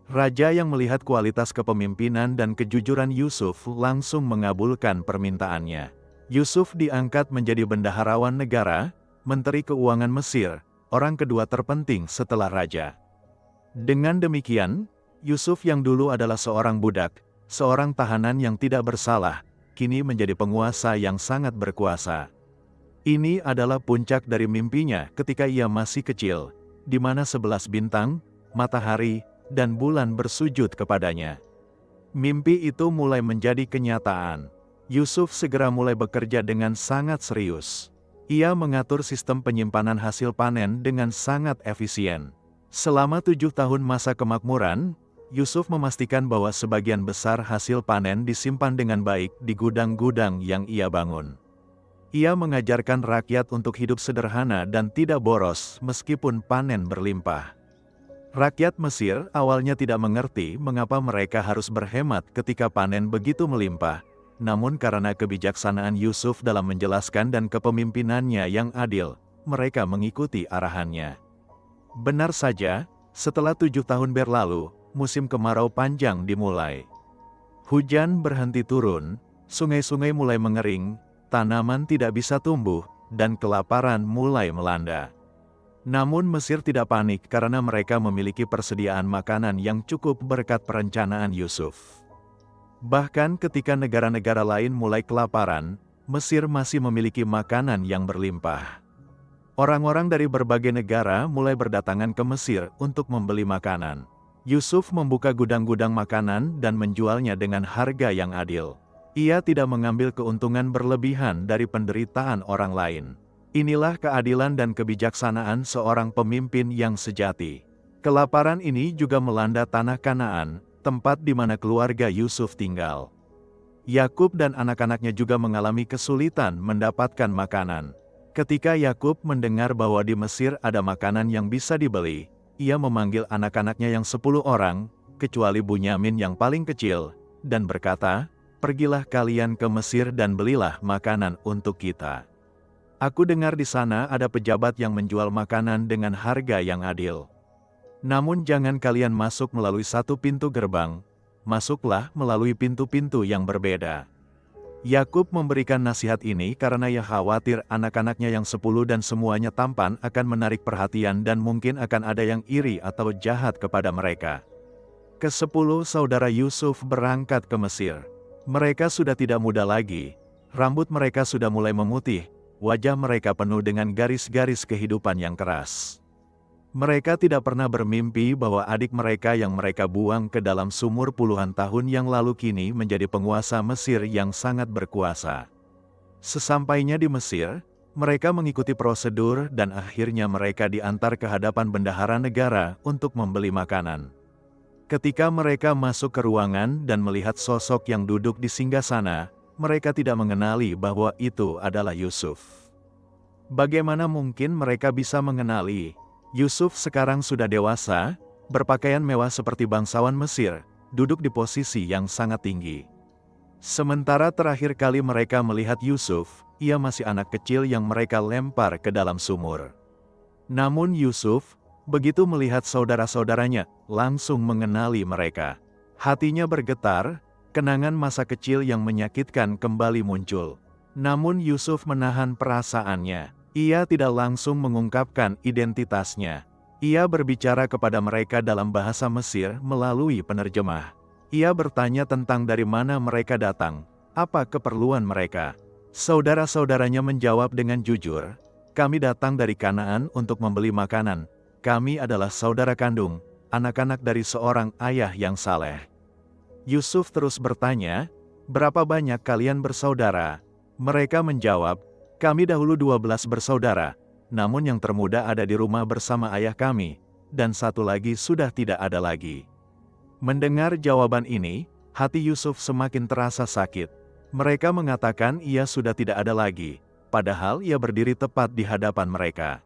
Raja yang melihat kualitas kepemimpinan dan kejujuran Yusuf langsung mengabulkan permintaannya. Yusuf diangkat menjadi bendaharawan negara, Menteri Keuangan Mesir, orang kedua terpenting setelah raja. Dengan demikian, Yusuf yang dulu adalah seorang budak, seorang tahanan yang tidak bersalah, kini menjadi penguasa yang sangat berkuasa. Ini adalah puncak dari mimpinya ketika ia masih kecil, di mana 11 bintang, matahari, dan bulan bersujud kepadanya. Mimpi itu mulai menjadi kenyataan. Yusuf segera mulai bekerja dengan sangat serius. Ia mengatur sistem penyimpanan hasil panen dengan sangat efisien. Selama 7 tahun masa kemakmuran, Yusuf memastikan bahwa sebagian besar hasil panen disimpan dengan baik di gudang-gudang yang ia bangun. Ia mengajarkan rakyat untuk hidup sederhana dan tidak boros meskipun panen berlimpah. Rakyat Mesir awalnya tidak mengerti mengapa mereka harus berhemat ketika panen begitu melimpah, namun karena kebijaksanaan Yusuf dalam menjelaskan dan kepemimpinannya yang adil, mereka mengikuti arahannya. Benar saja, setelah 7 tahun berlalu, musim kemarau panjang dimulai. Hujan berhenti turun, sungai-sungai mulai mengering, tanaman tidak bisa tumbuh, dan kelaparan mulai melanda. Namun Mesir tidak panik karena mereka memiliki persediaan makanan yang cukup berkat perencanaan Yusuf. Bahkan ketika negara-negara lain mulai kelaparan, Mesir masih memiliki makanan yang berlimpah. Orang-orang dari berbagai negara mulai berdatangan ke Mesir untuk membeli makanan. Yusuf membuka gudang-gudang makanan dan menjualnya dengan harga yang adil. Ia tidak mengambil keuntungan berlebihan dari penderitaan orang lain. Inilah keadilan dan kebijaksanaan seorang pemimpin yang sejati. Kelaparan ini juga melanda tanah Kanaan, tempat di mana keluarga Yusuf tinggal. Yakub dan anak-anaknya juga mengalami kesulitan mendapatkan makanan. Ketika Yakub mendengar bahwa di Mesir ada makanan yang bisa dibeli, ia memanggil anak-anaknya yang 10 orang, kecuali Bunyamin yang paling kecil, dan berkata, "Pergilah kalian ke Mesir dan belilah makanan untuk kita. Aku dengar di sana ada pejabat yang menjual makanan dengan harga yang adil. Namun jangan kalian masuk melalui satu pintu gerbang, masuklah melalui pintu-pintu yang berbeda." Yakub memberikan nasihat ini karena ia khawatir anak-anaknya yang 10 dan semuanya tampan akan menarik perhatian dan mungkin akan ada yang iri atau jahat kepada mereka. Ke-10 saudara Yusuf berangkat ke Mesir. Mereka sudah tidak muda lagi, rambut mereka sudah mulai memutih, wajah mereka penuh dengan garis-garis kehidupan yang keras. Mereka tidak pernah bermimpi bahwa adik mereka yang mereka buang ke dalam sumur puluhan tahun yang lalu kini menjadi penguasa Mesir yang sangat berkuasa. Sesampainya di Mesir, mereka mengikuti prosedur dan akhirnya mereka diantar ke hadapan bendahara negara untuk membeli makanan. Ketika mereka masuk ke ruangan dan melihat sosok yang duduk di singgasana, mereka tidak mengenali bahwa itu adalah Yusuf. Bagaimana mungkin mereka bisa mengenali? Yusuf sekarang sudah dewasa, berpakaian mewah seperti bangsawan Mesir, duduk di posisi yang sangat tinggi. Sementara terakhir kali mereka melihat Yusuf, ia masih anak kecil yang mereka lempar ke dalam sumur. Namun Yusuf, begitu melihat saudara-saudaranya, langsung mengenali mereka. Hatinya bergetar, kenangan masa kecil yang menyakitkan kembali muncul. Namun Yusuf menahan perasaannya. Ia tidak langsung mengungkapkan identitasnya. Ia berbicara kepada mereka dalam bahasa Mesir melalui penerjemah. Ia bertanya tentang dari mana mereka datang, apa keperluan mereka. Saudara-saudaranya menjawab dengan jujur, "Kami datang dari Kanaan untuk membeli makanan. Kami adalah saudara kandung, anak-anak dari seorang ayah yang saleh." Yusuf terus bertanya, "Berapa banyak kalian bersaudara?" Mereka menjawab, "Kami dahulu 12 bersaudara, namun yang termuda ada di rumah bersama ayah kami, dan satu lagi sudah tidak ada lagi." Mendengar jawaban ini, hati Yusuf semakin terasa sakit. Mereka mengatakan ia sudah tidak ada lagi, padahal ia berdiri tepat di hadapan mereka.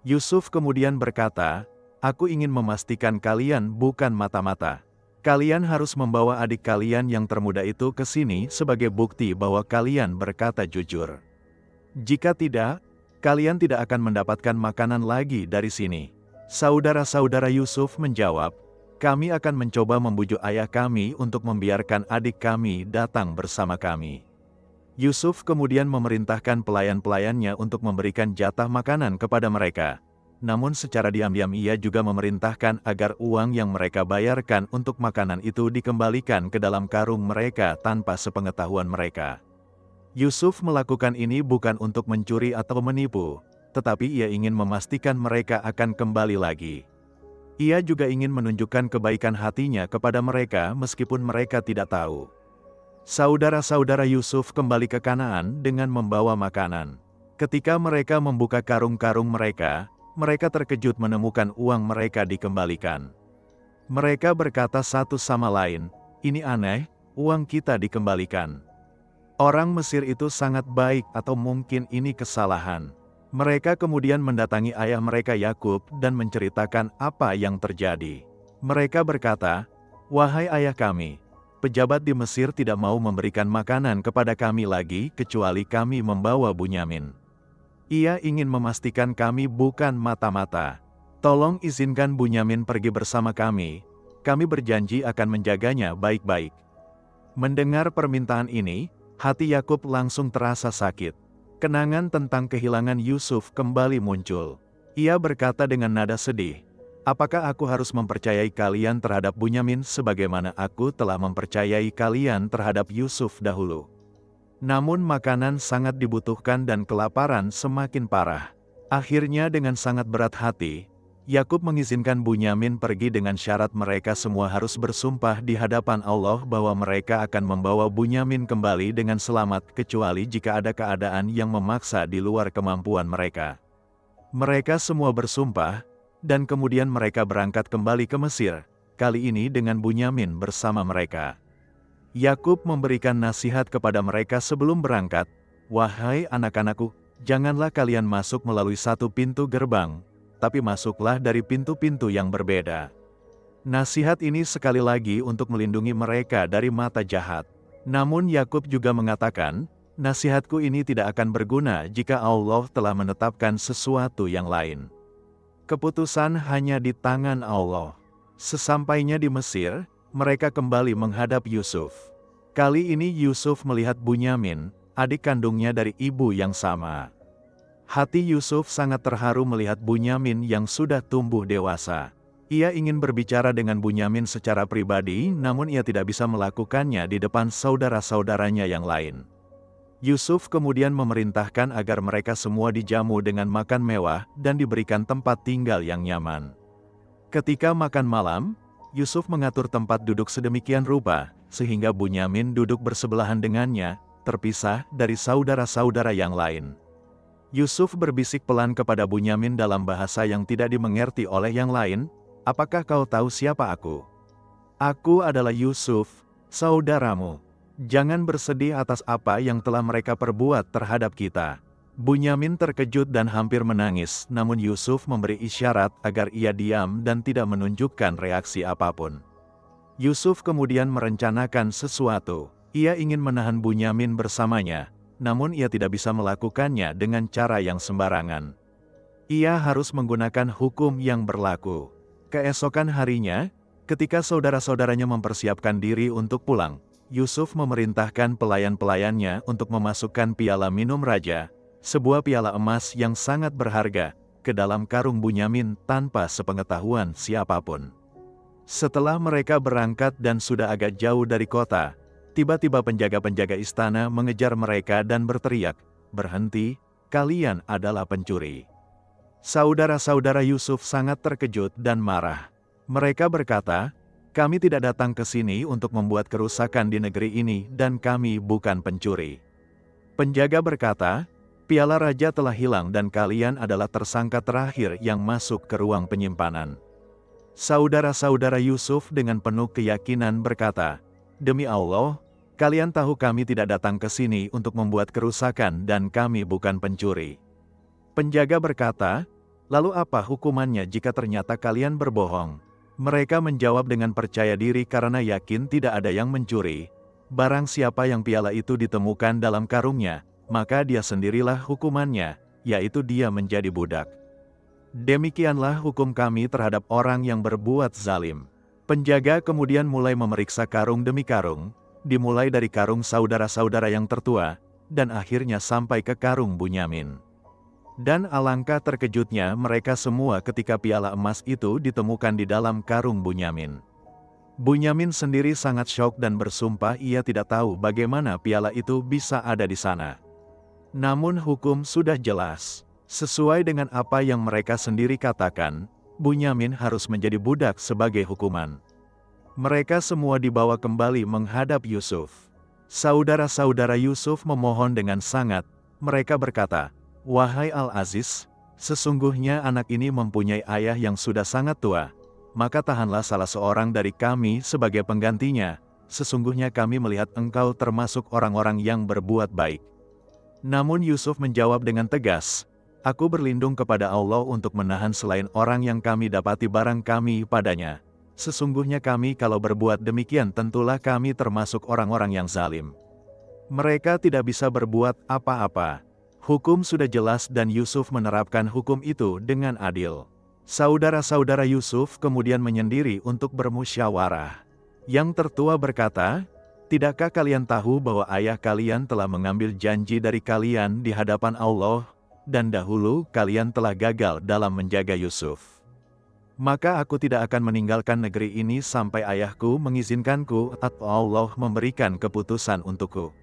Yusuf kemudian berkata, "Aku ingin memastikan kalian bukan mata-mata. Kalian harus membawa adik kalian yang termuda itu ke sini sebagai bukti bahwa kalian berkata jujur. Jika tidak, kalian tidak akan mendapatkan makanan lagi dari sini." Saudara-saudara Yusuf menjawab, "Kami akan mencoba membujuk ayah kami untuk membiarkan adik kami datang bersama kami." Yusuf kemudian memerintahkan pelayan-pelayannya untuk memberikan jatah makanan kepada mereka. Namun secara diam-diam ia juga memerintahkan agar uang yang mereka bayarkan untuk makanan itu dikembalikan ke dalam karung mereka tanpa sepengetahuan mereka. Yusuf melakukan ini bukan untuk mencuri atau menipu, tetapi ia ingin memastikan mereka akan kembali lagi. Ia juga ingin menunjukkan kebaikan hatinya kepada mereka meskipun mereka tidak tahu. Saudara-saudara Yusuf kembali ke Kanaan dengan membawa makanan. Ketika mereka membuka karung-karung mereka, mereka terkejut menemukan uang mereka dikembalikan. Mereka berkata satu sama lain, "Ini aneh, uang kita dikembalikan. Orang Mesir itu sangat baik atau mungkin ini kesalahan." Mereka kemudian mendatangi ayah mereka Yakub dan menceritakan apa yang terjadi. Mereka berkata, "Wahai ayah kami, pejabat di Mesir tidak mau memberikan makanan kepada kami lagi kecuali kami membawa Bunyamin. Ia ingin memastikan kami bukan mata-mata. Tolong izinkan Bunyamin pergi bersama kami berjanji akan menjaganya baik-baik." Mendengar permintaan ini, hati Yakub langsung terasa sakit. Kenangan tentang kehilangan Yusuf kembali muncul. Ia berkata dengan nada sedih, "Apakah aku harus mempercayai kalian terhadap Bunyamin sebagaimana aku telah mempercayai kalian terhadap Yusuf dahulu?" Namun makanan sangat dibutuhkan dan kelaparan semakin parah. Akhirnya dengan sangat berat hati, Yakub mengizinkan Bunyamin pergi dengan syarat mereka semua harus bersumpah di hadapan Allah bahwa mereka akan membawa Bunyamin kembali dengan selamat kecuali jika ada keadaan yang memaksa di luar kemampuan mereka. Mereka semua bersumpah, dan kemudian mereka berangkat kembali ke Mesir, kali ini dengan Bunyamin bersama mereka. Yakub memberikan nasihat kepada mereka sebelum berangkat, "Wahai anak-anakku, janganlah kalian masuk melalui satu pintu gerbang, tapi masuklah dari pintu-pintu yang berbeda." Nasihat ini sekali lagi untuk melindungi mereka dari mata jahat. Namun Yakub juga mengatakan, "Nasihatku ini tidak akan berguna jika Allah telah menetapkan sesuatu yang lain. Keputusan hanya di tangan Allah." Sesampainya di Mesir, mereka kembali menghadap Yusuf. Kali ini Yusuf melihat Bunyamin, adik kandungnya dari ibu yang sama. Hati Yusuf sangat terharu melihat Bunyamin yang sudah tumbuh dewasa. Ia ingin berbicara dengan Bunyamin secara pribadi, namun ia tidak bisa melakukannya di depan saudara-saudaranya yang lain. Yusuf kemudian memerintahkan agar mereka semua dijamu dengan makan mewah dan diberikan tempat tinggal yang nyaman. Ketika makan malam, Yusuf mengatur tempat duduk sedemikian rupa, sehingga Bunyamin duduk bersebelahan dengannya, terpisah dari saudara-saudara yang lain. Yusuf berbisik pelan kepada Bunyamin dalam bahasa yang tidak dimengerti oleh yang lain, "Apakah kau tahu siapa aku? Aku adalah Yusuf, saudaramu. Jangan bersedih atas apa yang telah mereka perbuat terhadap kita." Bunyamin terkejut dan hampir menangis, namun Yusuf memberi isyarat agar ia diam dan tidak menunjukkan reaksi apapun. Yusuf kemudian merencanakan sesuatu. Ia ingin menahan Bunyamin bersamanya, namun ia tidak bisa melakukannya dengan cara yang sembarangan. Ia harus menggunakan hukum yang berlaku. Keesokan harinya, ketika saudara-saudaranya mempersiapkan diri untuk pulang, Yusuf memerintahkan pelayan-pelayannya untuk memasukkan piala minum raja, sebuah piala emas yang sangat berharga, ke dalam karung Bunyamin tanpa sepengetahuan siapapun. Setelah mereka berangkat dan sudah agak jauh dari kota, tiba-tiba penjaga-penjaga istana mengejar mereka dan berteriak, "Berhenti, kalian adalah pencuri." Saudara-saudara Yusuf sangat terkejut dan marah. Mereka berkata, "Kami tidak datang ke sini untuk membuat kerusakan di negeri ini dan kami bukan pencuri." Penjaga berkata, "Piala raja telah hilang dan kalian adalah tersangka terakhir yang masuk ke ruang penyimpanan." Saudara-saudara Yusuf dengan penuh keyakinan berkata, "Demi Allah, kalian tahu kami tidak datang ke sini untuk membuat kerusakan dan kami bukan pencuri." Penjaga berkata, "Lalu apa hukumannya jika ternyata kalian berbohong?" Mereka menjawab dengan percaya diri karena yakin tidak ada yang mencuri. Barang siapa yang piala itu ditemukan dalam karungnya, maka dia sendirilah hukumannya, yaitu dia menjadi budak. Demikianlah hukum kami terhadap orang yang berbuat zalim. Penjaga kemudian mulai memeriksa karung demi karung, dimulai dari karung saudara-saudara yang tertua, dan akhirnya sampai ke karung Bunyamin. Dan alangkah terkejutnya mereka semua ketika piala emas itu ditemukan di dalam karung Bunyamin. Bunyamin sendiri sangat syok dan bersumpah ia tidak tahu bagaimana piala itu bisa ada di sana. Namun hukum sudah jelas. Sesuai dengan apa yang mereka sendiri katakan, Bunyamin harus menjadi budak sebagai hukuman. Mereka semua dibawa kembali menghadap Yusuf. Saudara-saudara Yusuf memohon dengan sangat. Mereka berkata, "Wahai Al-Aziz, sesungguhnya anak ini mempunyai ayah yang sudah sangat tua. Maka tahanlah salah seorang dari kami sebagai penggantinya. Sesungguhnya kami melihat engkau termasuk orang-orang yang berbuat baik." Namun Yusuf menjawab dengan tegas, "Aku berlindung kepada Allah untuk menahan selain orang yang kami dapati barang kami padanya. Sesungguhnya kami kalau berbuat demikian tentulah kami termasuk orang-orang yang zalim." Mereka tidak bisa berbuat apa-apa. Hukum sudah jelas dan Yusuf menerapkan hukum itu dengan adil. Saudara-saudara Yusuf kemudian menyendiri untuk bermusyawarah. Yang tertua berkata, "Tidakkah kalian tahu bahwa ayah kalian telah mengambil janji dari kalian di hadapan Allah, dan dahulu kalian telah gagal dalam menjaga Yusuf? Maka aku tidak akan meninggalkan negeri ini sampai ayahku mengizinkanku atau Allah memberikan keputusan untukku.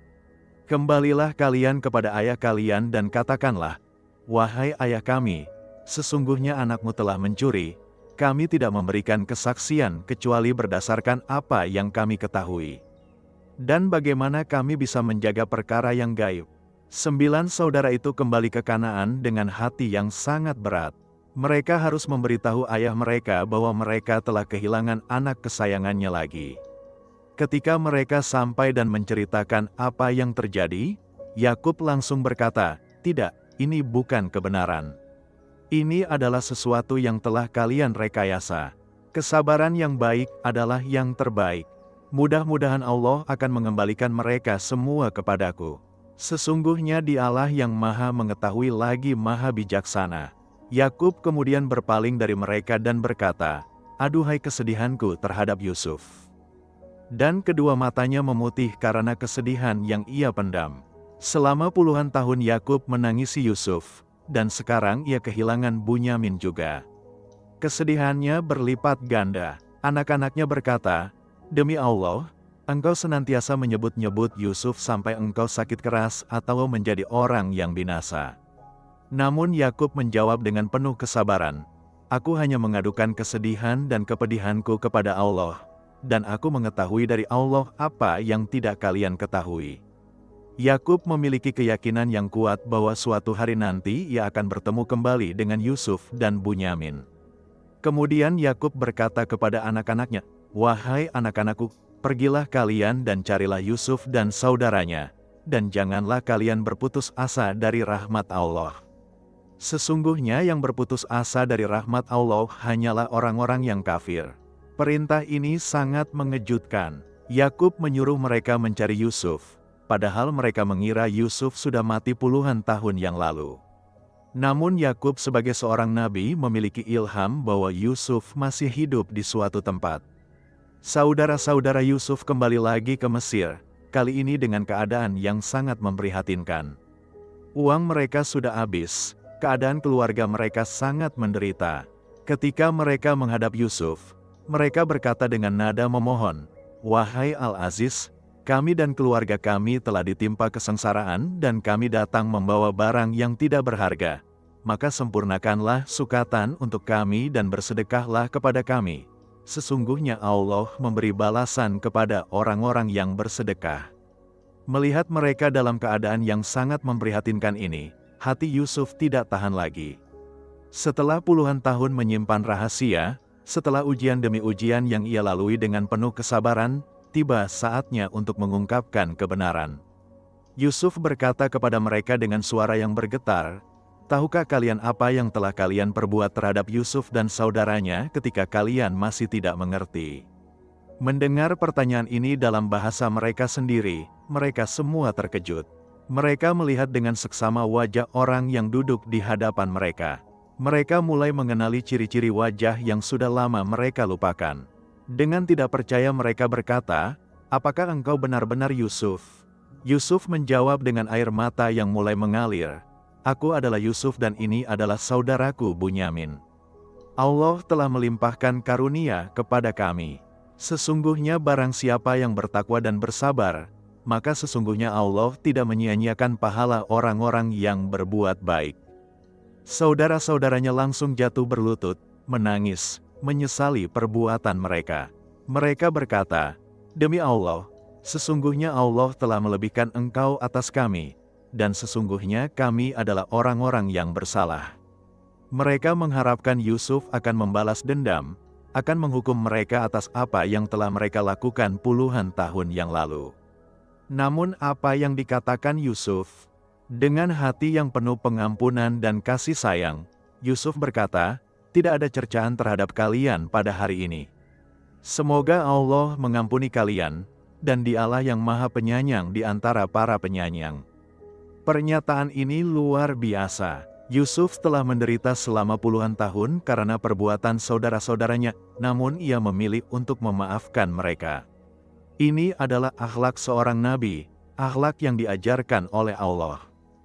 Kembalilah kalian kepada ayah kalian dan katakanlah, 'Wahai ayah kami, sesungguhnya anakmu telah mencuri. Kami tidak memberikan kesaksian kecuali berdasarkan apa yang kami ketahui. Dan bagaimana kami bisa menjaga perkara yang gaib?' 9 saudara itu kembali ke Kanaan dengan hati yang sangat berat. Mereka harus memberitahu ayah mereka bahwa mereka telah kehilangan anak kesayangannya lagi. Ketika mereka sampai dan menceritakan apa yang terjadi, Yakub langsung berkata, "Tidak, ini bukan kebenaran. Ini adalah sesuatu yang telah kalian rekayasa. Kesabaran yang baik adalah yang terbaik. Mudah-mudahan Allah akan mengembalikan mereka semua kepadaku. Sesungguhnya Dialah yang maha mengetahui lagi maha bijaksana." Yakub kemudian berpaling dari mereka dan berkata, "Aduhai kesedihanku terhadap Yusuf." Dan kedua matanya memutih karena kesedihan yang ia pendam. Selama puluhan tahun Yakub menangisi Yusuf, dan sekarang ia kehilangan Bunyamin juga. Kesedihannya berlipat ganda. Anak-anaknya berkata, "Demi Allah, engkau senantiasa menyebut-nyebut Yusuf sampai engkau sakit keras atau menjadi orang yang binasa." Namun Yakub menjawab dengan penuh kesabaran, "Aku hanya mengadukan kesedihan dan kepedihanku kepada Allah, dan aku mengetahui dari Allah apa yang tidak kalian ketahui." Yakub memiliki keyakinan yang kuat bahwa suatu hari nanti ia akan bertemu kembali dengan Yusuf dan Bunyamin. Kemudian Yakub berkata kepada anak-anaknya, "Wahai anak-anakku, pergilah kalian dan carilah Yusuf dan saudaranya, dan janganlah kalian berputus asa dari rahmat Allah. Sesungguhnya yang berputus asa dari rahmat Allah hanyalah orang-orang yang kafir." Perintah ini sangat mengejutkan. Yakub menyuruh mereka mencari Yusuf, padahal mereka mengira Yusuf sudah mati puluhan tahun yang lalu. Namun Yakub sebagai seorang nabi memiliki ilham bahwa Yusuf masih hidup di suatu tempat. Saudara-saudara Yusuf kembali lagi ke Mesir, kali ini dengan keadaan yang sangat memprihatinkan. Uang mereka sudah habis, keadaan keluarga mereka sangat menderita. Ketika mereka menghadap Yusuf, mereka berkata dengan nada memohon, "Wahai Al-Aziz, kami dan keluarga kami telah ditimpa kesengsaraan dan kami datang membawa barang yang tidak berharga. Maka sempurnakanlah sukatan untuk kami dan bersedekahlah kepada kami. Sesungguhnya Allah memberi balasan kepada orang-orang yang bersedekah." Melihat mereka dalam keadaan yang sangat memprihatinkan ini, hati Yusuf tidak tahan lagi. Setelah puluhan tahun menyimpan rahasia, setelah ujian demi ujian yang ia lalui dengan penuh kesabaran, tiba saatnya untuk mengungkapkan kebenaran. Yusuf berkata kepada mereka dengan suara yang bergetar, "Tahukah kalian apa yang telah kalian perbuat terhadap Yusuf dan saudaranya ketika kalian masih tidak mengerti?" Mendengar pertanyaan ini dalam bahasa mereka sendiri, mereka semua terkejut. Mereka melihat dengan seksama wajah orang yang duduk di hadapan mereka. Mereka mulai mengenali ciri-ciri wajah yang sudah lama mereka lupakan. Dengan tidak percaya mereka berkata, "Apakah engkau benar-benar Yusuf?" Yusuf menjawab dengan air mata yang mulai mengalir, "Aku adalah Yusuf dan ini adalah saudaraku Bunyamin. Allah telah melimpahkan karunia kepada kami. Sesungguhnya barang siapa yang bertakwa dan bersabar, maka sesungguhnya Allah tidak menyia-nyiakan pahala orang-orang yang berbuat baik." Saudara-saudaranya langsung jatuh berlutut, menangis, menyesali perbuatan mereka. Mereka berkata, "Demi Allah, sesungguhnya Allah telah melebihkan engkau atas kami, dan sesungguhnya kami adalah orang-orang yang bersalah." Mereka mengharapkan Yusuf akan membalas dendam, akan menghukum mereka atas apa yang telah mereka lakukan puluhan tahun yang lalu. Namun apa yang dikatakan Yusuf? Dengan hati yang penuh pengampunan dan kasih sayang, Yusuf berkata, "Tidak ada cercaan terhadap kalian pada hari ini. Semoga Allah mengampuni kalian, dan Dialah yang Maha Penyayang di antara para penyayang." Pernyataan ini luar biasa. Yusuf telah menderita selama puluhan tahun karena perbuatan saudara-saudaranya, namun ia memilih untuk memaafkan mereka. Ini adalah akhlak seorang nabi, akhlak yang diajarkan oleh Allah.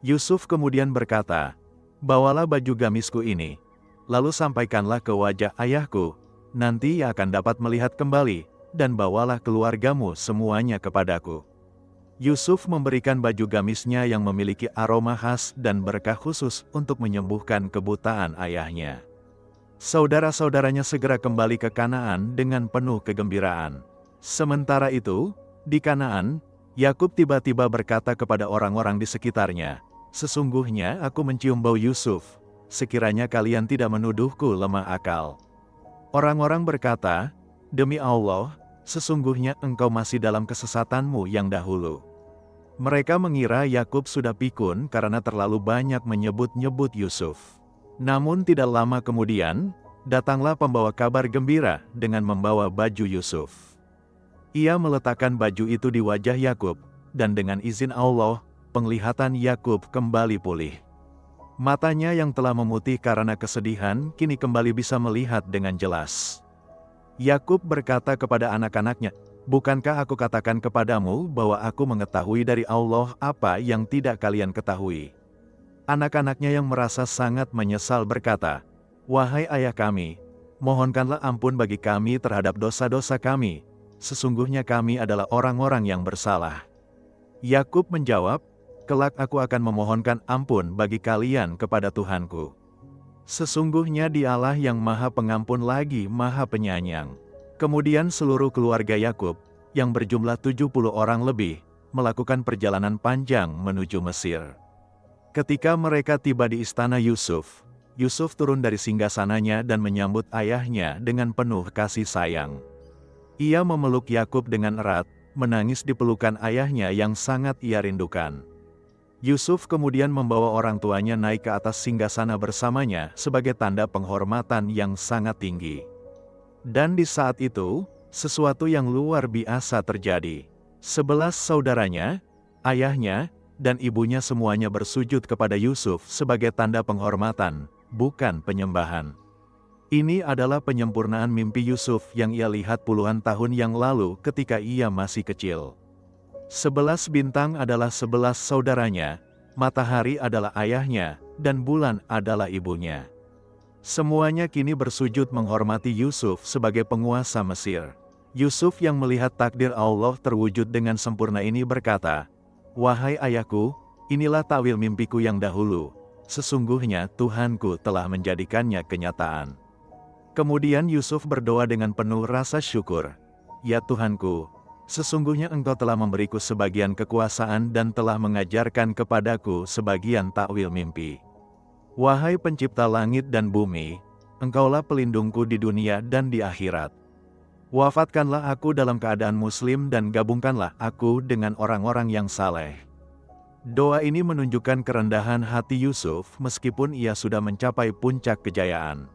Yusuf kemudian berkata, "Bawalah baju gamisku ini, lalu sampaikanlah ke wajah ayahku, nanti ia akan dapat melihat kembali, dan bawalah keluargamu semuanya kepadaku." Yusuf memberikan baju gamisnya yang memiliki aroma khas dan berkah khusus untuk menyembuhkan kebutaan ayahnya. Saudara-saudaranya segera kembali ke Kanaan dengan penuh kegembiraan. Sementara itu, di Kanaan, Yakub tiba-tiba berkata kepada orang-orang di sekitarnya, "Sesungguhnya aku mencium bau Yusuf, sekiranya kalian tidak menuduhku lemah akal." Orang-orang berkata, "Demi Allah, sesungguhnya engkau masih dalam kesesatanmu yang dahulu." Mereka mengira Yakub sudah pikun karena terlalu banyak menyebut-nyebut Yusuf. Namun tidak lama kemudian, datanglah pembawa kabar gembira dengan membawa baju Yusuf. Ia meletakkan baju itu di wajah Yakub, dan dengan izin Allah, penglihatan Yakub kembali pulih. Matanya yang telah memutih karena kesedihan, kini kembali bisa melihat dengan jelas. Yakub berkata kepada anak-anaknya, "Bukankah aku katakan kepadamu bahwa aku mengetahui dari Allah apa yang tidak kalian ketahui?" Anak-anaknya yang merasa sangat menyesal berkata, "Wahai ayah kami, mohonkanlah ampun bagi kami terhadap dosa-dosa kami. Sesungguhnya kami adalah orang-orang yang bersalah." Yakub menjawab, "Kelak aku akan memohonkan ampun bagi kalian kepada Tuhanku. Sesungguhnya Dialah yang Maha Pengampun lagi Maha Penyayang." Kemudian seluruh keluarga Yakub, yang berjumlah 70 orang lebih, melakukan perjalanan panjang menuju Mesir. Ketika mereka tiba di istana Yusuf, Yusuf turun dari singgasananya dan menyambut ayahnya dengan penuh kasih sayang. Ia memeluk Yakub dengan erat, menangis di pelukan ayahnya yang sangat ia rindukan. Yusuf kemudian membawa orang tuanya naik ke atas singgasana bersamanya sebagai tanda penghormatan yang sangat tinggi. Dan di saat itu, sesuatu yang luar biasa terjadi. 11 saudaranya, ayahnya, dan ibunya semuanya bersujud kepada Yusuf sebagai tanda penghormatan, bukan penyembahan. Ini adalah penyempurnaan mimpi Yusuf yang ia lihat puluhan tahun yang lalu ketika ia masih kecil. 11 bintang adalah 11 saudaranya, matahari adalah ayahnya, dan bulan adalah ibunya. Semuanya kini bersujud menghormati Yusuf sebagai penguasa Mesir. Yusuf yang melihat takdir Allah terwujud dengan sempurna ini berkata, "Wahai ayahku, inilah takwil mimpiku yang dahulu. Sesungguhnya Tuhanku telah menjadikannya kenyataan." Kemudian Yusuf berdoa dengan penuh rasa syukur, "Ya Tuhanku, sesungguhnya Engkau telah memberiku sebagian kekuasaan dan telah mengajarkan kepadaku sebagian takwil mimpi. Wahai pencipta langit dan bumi, Engkaulah pelindungku di dunia dan di akhirat. Wafatkanlah aku dalam keadaan muslim dan gabungkanlah aku dengan orang-orang yang saleh." Doa ini menunjukkan kerendahan hati Yusuf meskipun ia sudah mencapai puncak kejayaan.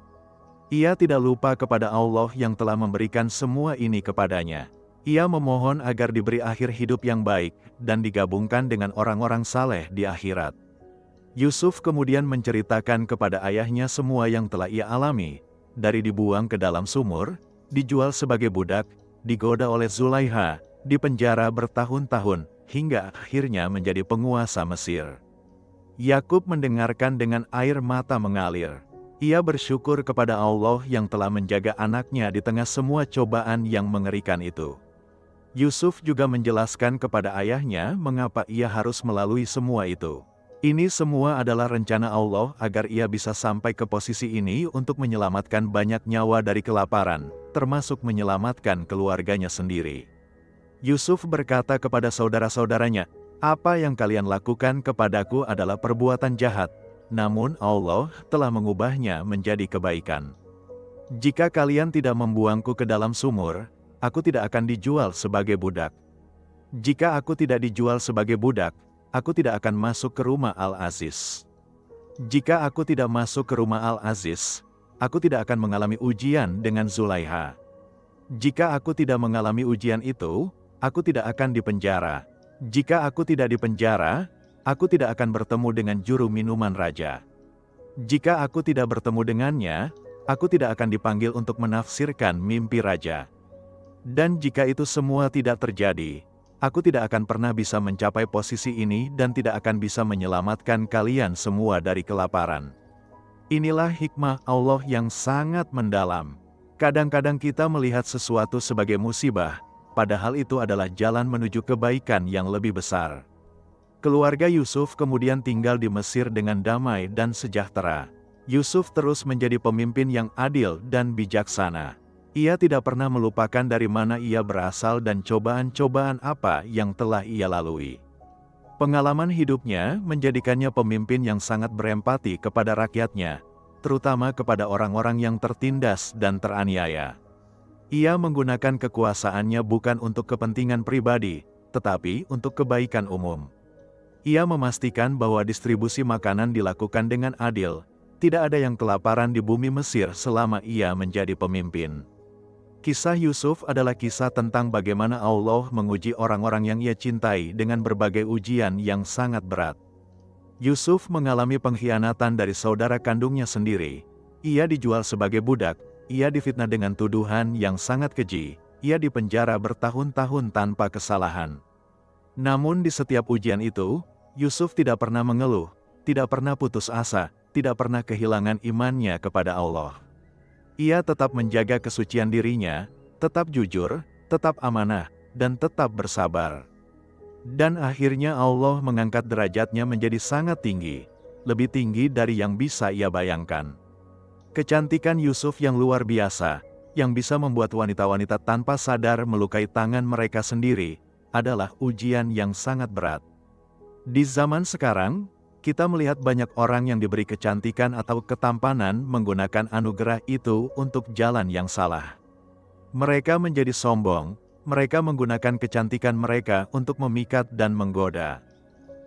Ia tidak lupa kepada Allah yang telah memberikan semua ini kepadanya. Ia memohon agar diberi akhir hidup yang baik dan digabungkan dengan orang-orang saleh di akhirat. Yusuf kemudian menceritakan kepada ayahnya semua yang telah ia alami, dari dibuang ke dalam sumur, dijual sebagai budak, digoda oleh Zulaiha, dipenjara bertahun-tahun, hingga akhirnya menjadi penguasa Mesir. Yakub mendengarkan dengan air mata mengalir. Ia bersyukur kepada Allah yang telah menjaga anaknya di tengah semua cobaan yang mengerikan itu. Yusuf juga menjelaskan kepada ayahnya mengapa ia harus melalui semua itu. Ini semua adalah rencana Allah agar ia bisa sampai ke posisi ini untuk menyelamatkan banyak nyawa dari kelaparan, termasuk menyelamatkan keluarganya sendiri. Yusuf berkata kepada saudara-saudaranya, "Apa yang kalian lakukan kepadaku adalah perbuatan jahat. Namun Allah telah mengubahnya menjadi kebaikan. Jika kalian tidak membuangku ke dalam sumur, aku tidak akan dijual sebagai budak. Jika aku tidak dijual sebagai budak, aku tidak akan masuk ke rumah Al-Aziz. Jika aku tidak masuk ke rumah Al-Aziz, aku tidak akan mengalami ujian dengan Zulaiha. Jika aku tidak mengalami ujian itu, aku tidak akan dipenjara. Jika aku tidak dipenjara, aku tidak akan bertemu dengan juru minuman raja. Jika aku tidak bertemu dengannya, aku tidak akan dipanggil untuk menafsirkan mimpi raja. Dan jika itu semua tidak terjadi, aku tidak akan pernah bisa mencapai posisi ini dan tidak akan bisa menyelamatkan kalian semua dari kelaparan." Inilah hikmah Allah yang sangat mendalam. Kadang-kadang kita melihat sesuatu sebagai musibah, padahal itu adalah jalan menuju kebaikan yang lebih besar. Keluarga Yusuf kemudian tinggal di Mesir dengan damai dan sejahtera. Yusuf terus menjadi pemimpin yang adil dan bijaksana. Ia tidak pernah melupakan dari mana ia berasal dan cobaan-cobaan apa yang telah ia lalui. Pengalaman hidupnya menjadikannya pemimpin yang sangat berempati kepada rakyatnya, terutama kepada orang-orang yang tertindas dan teraniaya. Ia menggunakan kekuasaannya bukan untuk kepentingan pribadi, tetapi untuk kebaikan umum. Ia memastikan bahwa distribusi makanan dilakukan dengan adil, tidak ada yang kelaparan di bumi Mesir selama ia menjadi pemimpin. Kisah Yusuf adalah kisah tentang bagaimana Allah menguji orang-orang yang ia cintai dengan berbagai ujian yang sangat berat. Yusuf mengalami pengkhianatan dari saudara kandungnya sendiri. Ia dijual sebagai budak, ia difitnah dengan tuduhan yang sangat keji, ia dipenjara bertahun-tahun tanpa kesalahan. Namun di setiap ujian itu, Yusuf tidak pernah mengeluh, tidak pernah putus asa, tidak pernah kehilangan imannya kepada Allah. Ia tetap menjaga kesucian dirinya, tetap jujur, tetap amanah, dan tetap bersabar. Dan akhirnya Allah mengangkat derajatnya menjadi sangat tinggi, lebih tinggi dari yang bisa ia bayangkan. Kecantikan Yusuf yang luar biasa, yang bisa membuat wanita-wanita tanpa sadar melukai tangan mereka sendiri, adalah ujian yang sangat berat. Di zaman sekarang, kita melihat banyak orang yang diberi kecantikan atau ketampanan menggunakan anugerah itu untuk jalan yang salah. Mereka menjadi sombong, mereka menggunakan kecantikan mereka untuk memikat dan menggoda.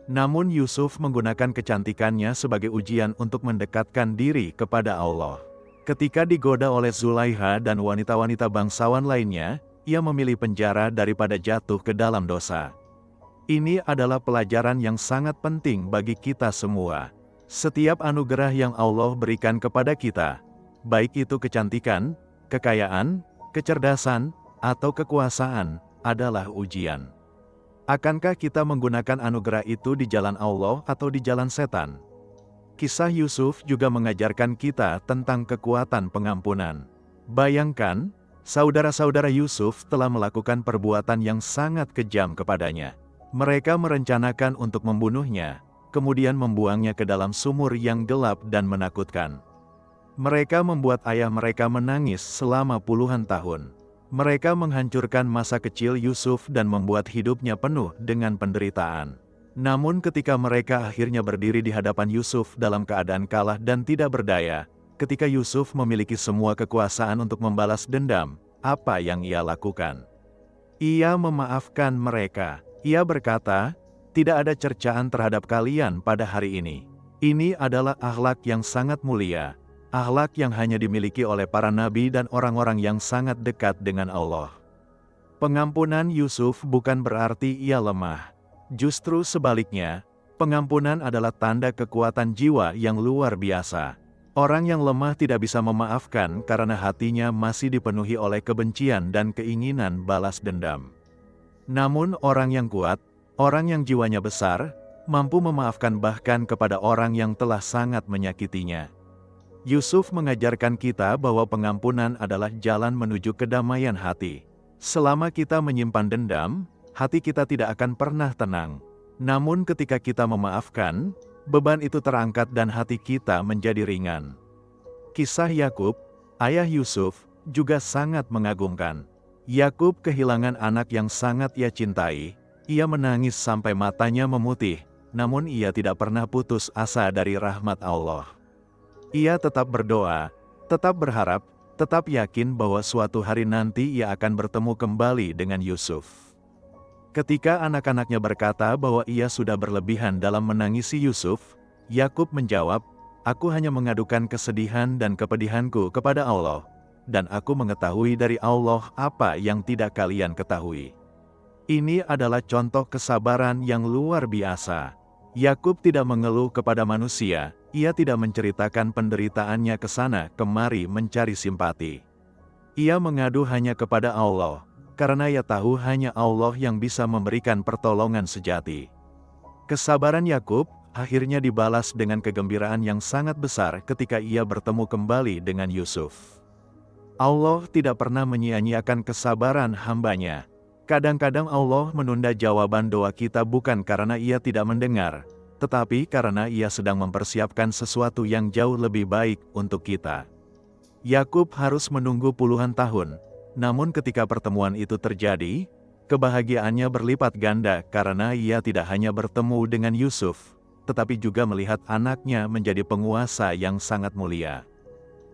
Namun Yusuf menggunakan kecantikannya sebagai ujian untuk mendekatkan diri kepada Allah. Ketika digoda oleh Zulaiha dan wanita-wanita bangsawan lainnya, ia memilih penjara daripada jatuh ke dalam dosa. Ini adalah pelajaran yang sangat penting bagi kita semua. Setiap anugerah yang Allah berikan kepada kita, baik itu kecantikan, kekayaan, kecerdasan, atau kekuasaan, adalah ujian. Akankah kita menggunakan anugerah itu di jalan Allah atau di jalan setan? Kisah Yusuf juga mengajarkan kita tentang kekuatan pengampunan. Bayangkan, saudara-saudara Yusuf telah melakukan perbuatan yang sangat kejam kepadanya. Mereka merencanakan untuk membunuhnya, kemudian membuangnya ke dalam sumur yang gelap dan menakutkan. Mereka membuat ayah mereka menangis selama puluhan tahun. Mereka menghancurkan masa kecil Yusuf dan membuat hidupnya penuh dengan penderitaan. Namun ketika mereka akhirnya berdiri di hadapan Yusuf dalam keadaan kalah dan tidak berdaya, ketika Yusuf memiliki semua kekuasaan untuk membalas dendam, apa yang ia lakukan? Ia memaafkan mereka. Ia berkata, "Tidak ada cercaan terhadap kalian pada hari ini." Ini adalah akhlak yang sangat mulia. Akhlak yang hanya dimiliki oleh para nabi dan orang-orang yang sangat dekat dengan Allah. Pengampunan Yusuf bukan berarti ia lemah. Justru sebaliknya, pengampunan adalah tanda kekuatan jiwa yang luar biasa. Orang yang lemah tidak bisa memaafkan karena hatinya masih dipenuhi oleh kebencian dan keinginan balas dendam. Namun orang yang kuat, orang yang jiwanya besar, mampu memaafkan bahkan kepada orang yang telah sangat menyakitinya. Yusuf mengajarkan kita bahwa pengampunan adalah jalan menuju kedamaian hati. Selama kita menyimpan dendam, hati kita tidak akan pernah tenang. Namun ketika kita memaafkan, beban itu terangkat dan hati kita menjadi ringan. Kisah Yakub, ayah Yusuf, juga sangat mengagumkan. Yakub kehilangan anak yang sangat ia cintai. Ia menangis sampai matanya memutih, namun ia tidak pernah putus asa dari rahmat Allah. Ia tetap berdoa, tetap berharap, tetap yakin bahwa suatu hari nanti ia akan bertemu kembali dengan Yusuf. Ketika anak-anaknya berkata bahwa ia sudah berlebihan dalam menangisi Yusuf, Yakub menjawab, "Aku hanya mengadukan kesedihan dan kepedihanku kepada Allah, dan aku mengetahui dari Allah apa yang tidak kalian ketahui." Ini adalah contoh kesabaran yang luar biasa. Yakub tidak mengeluh kepada manusia. Ia tidak menceritakan penderitaannya ke sana kemari mencari simpati. Ia mengadu hanya kepada Allah, karena ia tahu hanya Allah yang bisa memberikan pertolongan sejati. Kesabaran Yakub akhirnya dibalas dengan kegembiraan yang sangat besar ketika ia bertemu kembali dengan Yusuf. Allah tidak pernah menyia-nyiakan kesabaran hamba-Nya. Kadang-kadang Allah menunda jawaban doa kita bukan karena ia tidak mendengar, tetapi karena ia sedang mempersiapkan sesuatu yang jauh lebih baik untuk kita. Yakub harus menunggu puluhan tahun, namun ketika pertemuan itu terjadi, kebahagiaannya berlipat ganda karena ia tidak hanya bertemu dengan Yusuf, tetapi juga melihat anaknya menjadi penguasa yang sangat mulia.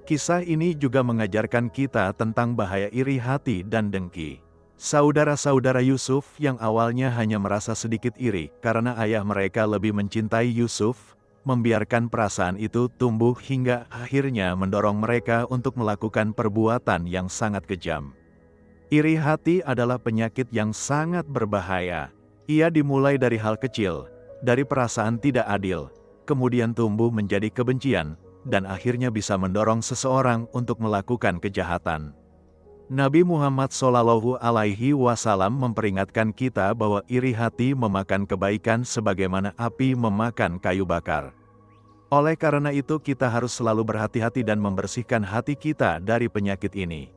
Kisah ini juga mengajarkan kita tentang bahaya iri hati dan dengki. Saudara-saudara Yusuf yang awalnya hanya merasa sedikit iri karena ayah mereka lebih mencintai Yusuf, membiarkan perasaan itu tumbuh hingga akhirnya mendorong mereka untuk melakukan perbuatan yang sangat kejam. Iri hati adalah penyakit yang sangat berbahaya. Ia dimulai dari hal kecil, dari perasaan tidak adil, kemudian tumbuh menjadi kebencian, dan akhirnya bisa mendorong seseorang untuk melakukan kejahatan. Nabi Muhammad SAW memperingatkan kita bahwa iri hati memakan kebaikan sebagaimana api memakan kayu bakar. Oleh karena itu kita harus selalu berhati-hati dan membersihkan hati kita dari penyakit ini.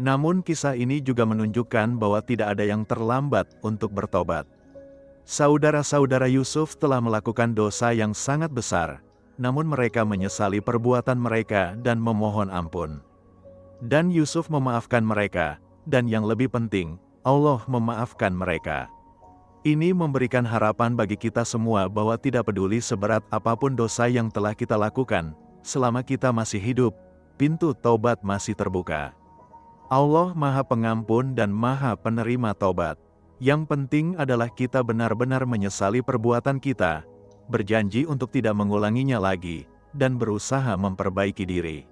Namun kisah ini juga menunjukkan bahwa tidak ada yang terlambat untuk bertobat. Saudara-saudara Yusuf telah melakukan dosa yang sangat besar, namun mereka menyesali perbuatan mereka dan memohon ampun. Dan Yusuf memaafkan mereka, dan yang lebih penting, Allah memaafkan mereka. Ini memberikan harapan bagi kita semua bahwa tidak peduli seberat apapun dosa yang telah kita lakukan, selama kita masih hidup, pintu taubat masih terbuka. Allah Maha Pengampun dan Maha Penerima Taubat. Yang penting adalah kita benar-benar menyesali perbuatan kita, berjanji untuk tidak mengulanginya lagi, dan berusaha memperbaiki diri.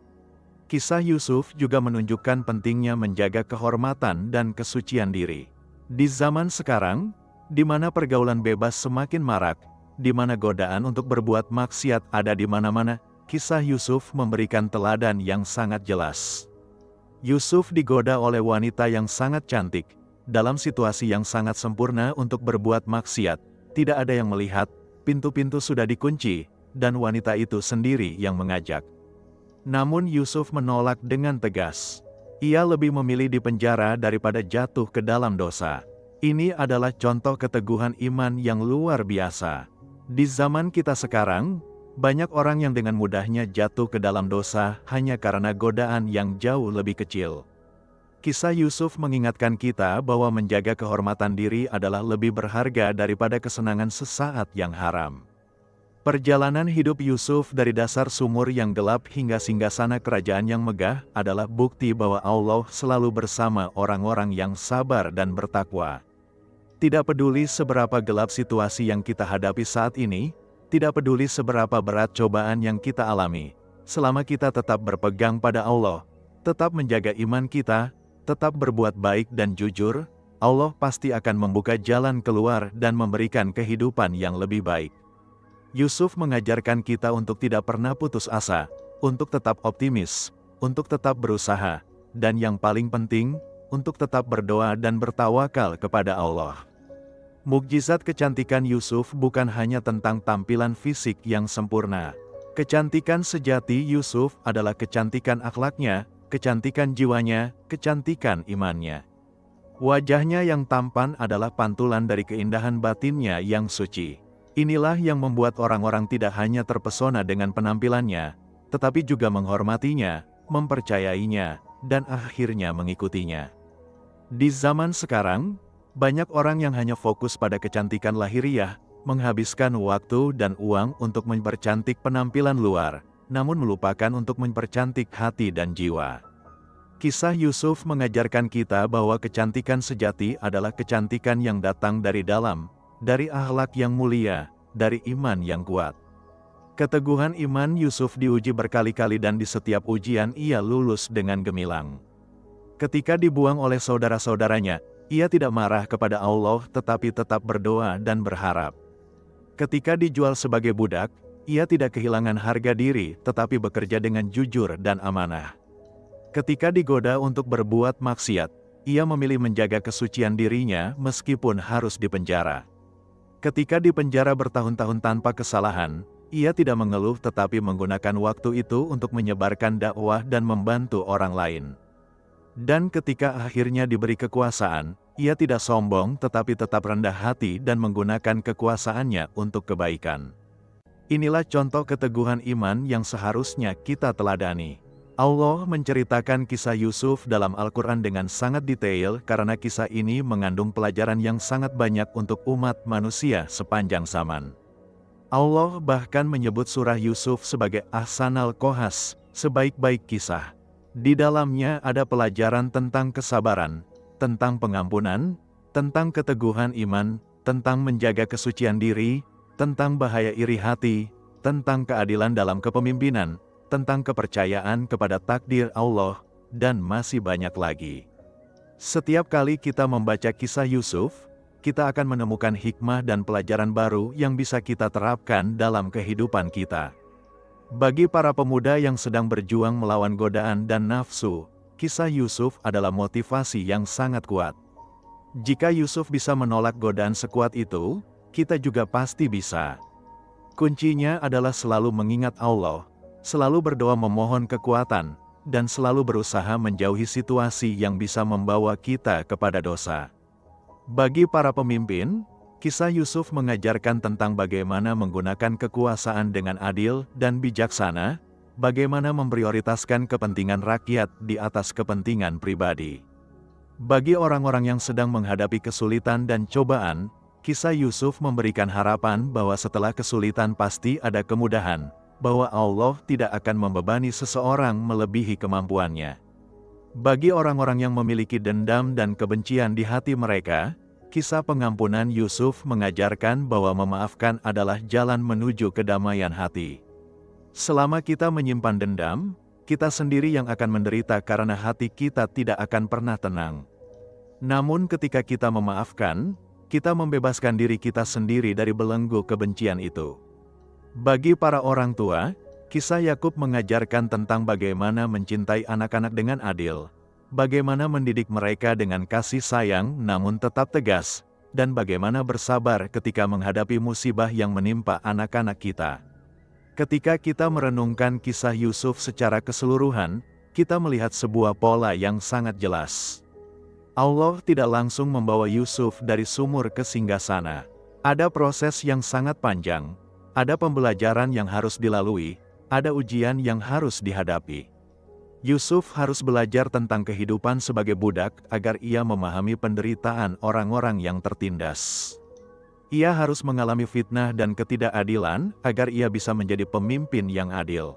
Kisah Yusuf juga menunjukkan pentingnya menjaga kehormatan dan kesucian diri. Di zaman sekarang, di mana pergaulan bebas semakin marak, di mana godaan untuk berbuat maksiat ada di mana-mana. Kisah Yusuf memberikan teladan yang sangat jelas. Yusuf digoda oleh wanita yang sangat cantik, dalam situasi yang sangat sempurna untuk berbuat maksiat. Tidak ada yang melihat, pintu-pintu sudah dikunci, dan wanita itu sendiri yang mengajak. Namun Yusuf menolak dengan tegas. Ia lebih memilih dipenjara daripada jatuh ke dalam dosa. Ini adalah contoh keteguhan iman yang luar biasa. Di zaman kita sekarang, banyak orang yang dengan mudahnya jatuh ke dalam dosa hanya karena godaan yang jauh lebih kecil. Kisah Yusuf mengingatkan kita bahwa menjaga kehormatan diri adalah lebih berharga daripada kesenangan sesaat yang haram. Perjalanan hidup Yusuf dari dasar sumur yang gelap hingga singgasana kerajaan yang megah adalah bukti bahwa Allah selalu bersama orang-orang yang sabar dan bertakwa. Tidak peduli seberapa gelap situasi yang kita hadapi saat ini, tidak peduli seberapa berat cobaan yang kita alami, selama kita tetap berpegang pada Allah, tetap menjaga iman kita, tetap berbuat baik dan jujur, Allah pasti akan membuka jalan keluar dan memberikan kehidupan yang lebih baik. Yusuf mengajarkan kita untuk tidak pernah putus asa, untuk tetap optimis, untuk tetap berusaha, dan yang paling penting, untuk tetap berdoa dan bertawakal kepada Allah. Mukjizat kecantikan Yusuf bukan hanya tentang tampilan fisik yang sempurna. Kecantikan sejati Yusuf adalah kecantikan akhlaknya, kecantikan jiwanya, kecantikan imannya. Wajahnya yang tampan adalah pantulan dari keindahan batinnya yang suci. Inilah yang membuat orang-orang tidak hanya terpesona dengan penampilannya, tetapi juga menghormatinya, mempercayainya, dan akhirnya mengikutinya. Di zaman sekarang, banyak orang yang hanya fokus pada kecantikan lahiriah, menghabiskan waktu dan uang untuk mempercantik penampilan luar, namun melupakan untuk mempercantik hati dan jiwa. Kisah Yusuf mengajarkan kita bahwa kecantikan sejati adalah kecantikan yang datang dari dalam, dari akhlak yang mulia, dari iman yang kuat. Keteguhan iman Yusuf diuji berkali-kali dan di setiap ujian ia lulus dengan gemilang. Ketika dibuang oleh saudara-saudaranya, ia tidak marah kepada Allah tetapi tetap berdoa dan berharap. Ketika dijual sebagai budak, ia tidak kehilangan harga diri tetapi bekerja dengan jujur dan amanah. Ketika digoda untuk berbuat maksiat, ia memilih menjaga kesucian dirinya meskipun harus dipenjara. Ketika dipenjara bertahun-tahun tanpa kesalahan, ia tidak mengeluh tetapi menggunakan waktu itu untuk menyebarkan dakwah dan membantu orang lain. Dan ketika akhirnya diberi kekuasaan, ia tidak sombong tetapi tetap rendah hati dan menggunakan kekuasaannya untuk kebaikan. Inilah contoh keteguhan iman yang seharusnya kita teladani. Allah menceritakan kisah Yusuf dalam Al-Quran dengan sangat detail karena kisah ini mengandung pelajaran yang sangat banyak untuk umat manusia sepanjang zaman. Allah bahkan menyebut surah Yusuf sebagai Ahsanal Qasas, sebaik-baik kisah. Di dalamnya ada pelajaran tentang kesabaran, tentang pengampunan, tentang keteguhan iman, tentang menjaga kesucian diri, tentang bahaya iri hati, tentang keadilan dalam kepemimpinan, tentang kepercayaan kepada takdir Allah, dan masih banyak lagi. Setiap kali kita membaca kisah Yusuf, kita akan menemukan hikmah dan pelajaran baru yang bisa kita terapkan dalam kehidupan kita. Bagi para pemuda yang sedang berjuang melawan godaan dan nafsu, kisah Yusuf adalah motivasi yang sangat kuat. Jika Yusuf bisa menolak godaan sekuat itu, kita juga pasti bisa. Kuncinya adalah selalu mengingat Allah, selalu berdoa memohon kekuatan, dan selalu berusaha menjauhi situasi yang bisa membawa kita kepada dosa. Bagi para pemimpin, kisah Yusuf mengajarkan tentang bagaimana menggunakan kekuasaan dengan adil dan bijaksana, bagaimana memprioritaskan kepentingan rakyat di atas kepentingan pribadi. Bagi orang-orang yang sedang menghadapi kesulitan dan cobaan, kisah Yusuf memberikan harapan bahwa setelah kesulitan pasti ada kemudahan, bahwa Allah tidak akan membebani seseorang melebihi kemampuannya. Bagi orang-orang yang memiliki dendam dan kebencian di hati mereka, kisah pengampunan Yusuf mengajarkan bahwa memaafkan adalah jalan menuju kedamaian hati. Selama kita menyimpan dendam, kita sendiri yang akan menderita karena hati kita tidak akan pernah tenang. Namun ketika kita memaafkan, kita membebaskan diri kita sendiri dari belenggu kebencian itu. Bagi para orang tua, kisah Yakub mengajarkan tentang bagaimana mencintai anak-anak dengan adil, bagaimana mendidik mereka dengan kasih sayang namun tetap tegas, dan bagaimana bersabar ketika menghadapi musibah yang menimpa anak-anak kita. Ketika kita merenungkan kisah Yusuf secara keseluruhan, kita melihat sebuah pola yang sangat jelas. Allah tidak langsung membawa Yusuf dari sumur ke singgasana. Ada proses yang sangat panjang, ada pembelajaran yang harus dilalui, ada ujian yang harus dihadapi. Yusuf harus belajar tentang kehidupan sebagai budak agar ia memahami penderitaan orang-orang yang tertindas. Ia harus mengalami fitnah dan ketidakadilan agar ia bisa menjadi pemimpin yang adil.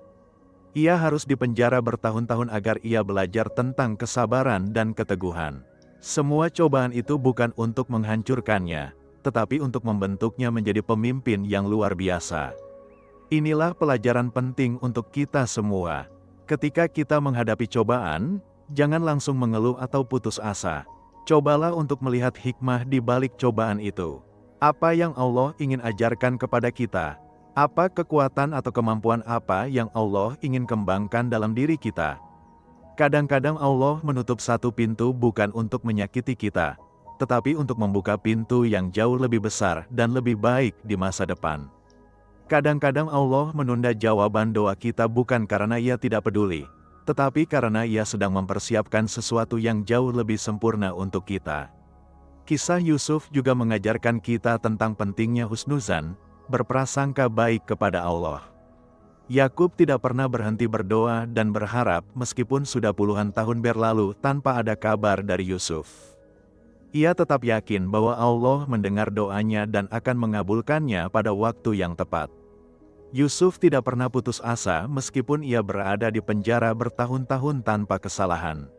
Ia harus dipenjara bertahun-tahun agar ia belajar tentang kesabaran dan keteguhan. Semua cobaan itu bukan untuk menghancurkannya, tetapi untuk membentuknya menjadi pemimpin yang luar biasa. Inilah pelajaran penting untuk kita semua. Ketika kita menghadapi cobaan, jangan langsung mengeluh atau putus asa. Cobalah untuk melihat hikmah di balik cobaan itu. Apa yang Allah ingin ajarkan kepada kita? Apa kekuatan atau kemampuan apa yang Allah ingin kembangkan dalam diri kita? Kadang-kadang Allah menutup satu pintu bukan untuk menyakiti kita, tetapi untuk membuka pintu yang jauh lebih besar dan lebih baik di masa depan. Kadang-kadang Allah menunda jawaban doa kita bukan karena Ia tidak peduli, tetapi karena Ia sedang mempersiapkan sesuatu yang jauh lebih sempurna untuk kita. Kisah Yusuf juga mengajarkan kita tentang pentingnya husnuzan, berprasangka baik kepada Allah. Yakub tidak pernah berhenti berdoa dan berharap meskipun sudah puluhan tahun berlalu tanpa ada kabar dari Yusuf. Ia tetap yakin bahwa Allah mendengar doanya dan akan mengabulkannya pada waktu yang tepat. Yusuf tidak pernah putus asa meskipun ia berada di penjara bertahun-tahun tanpa kesalahan.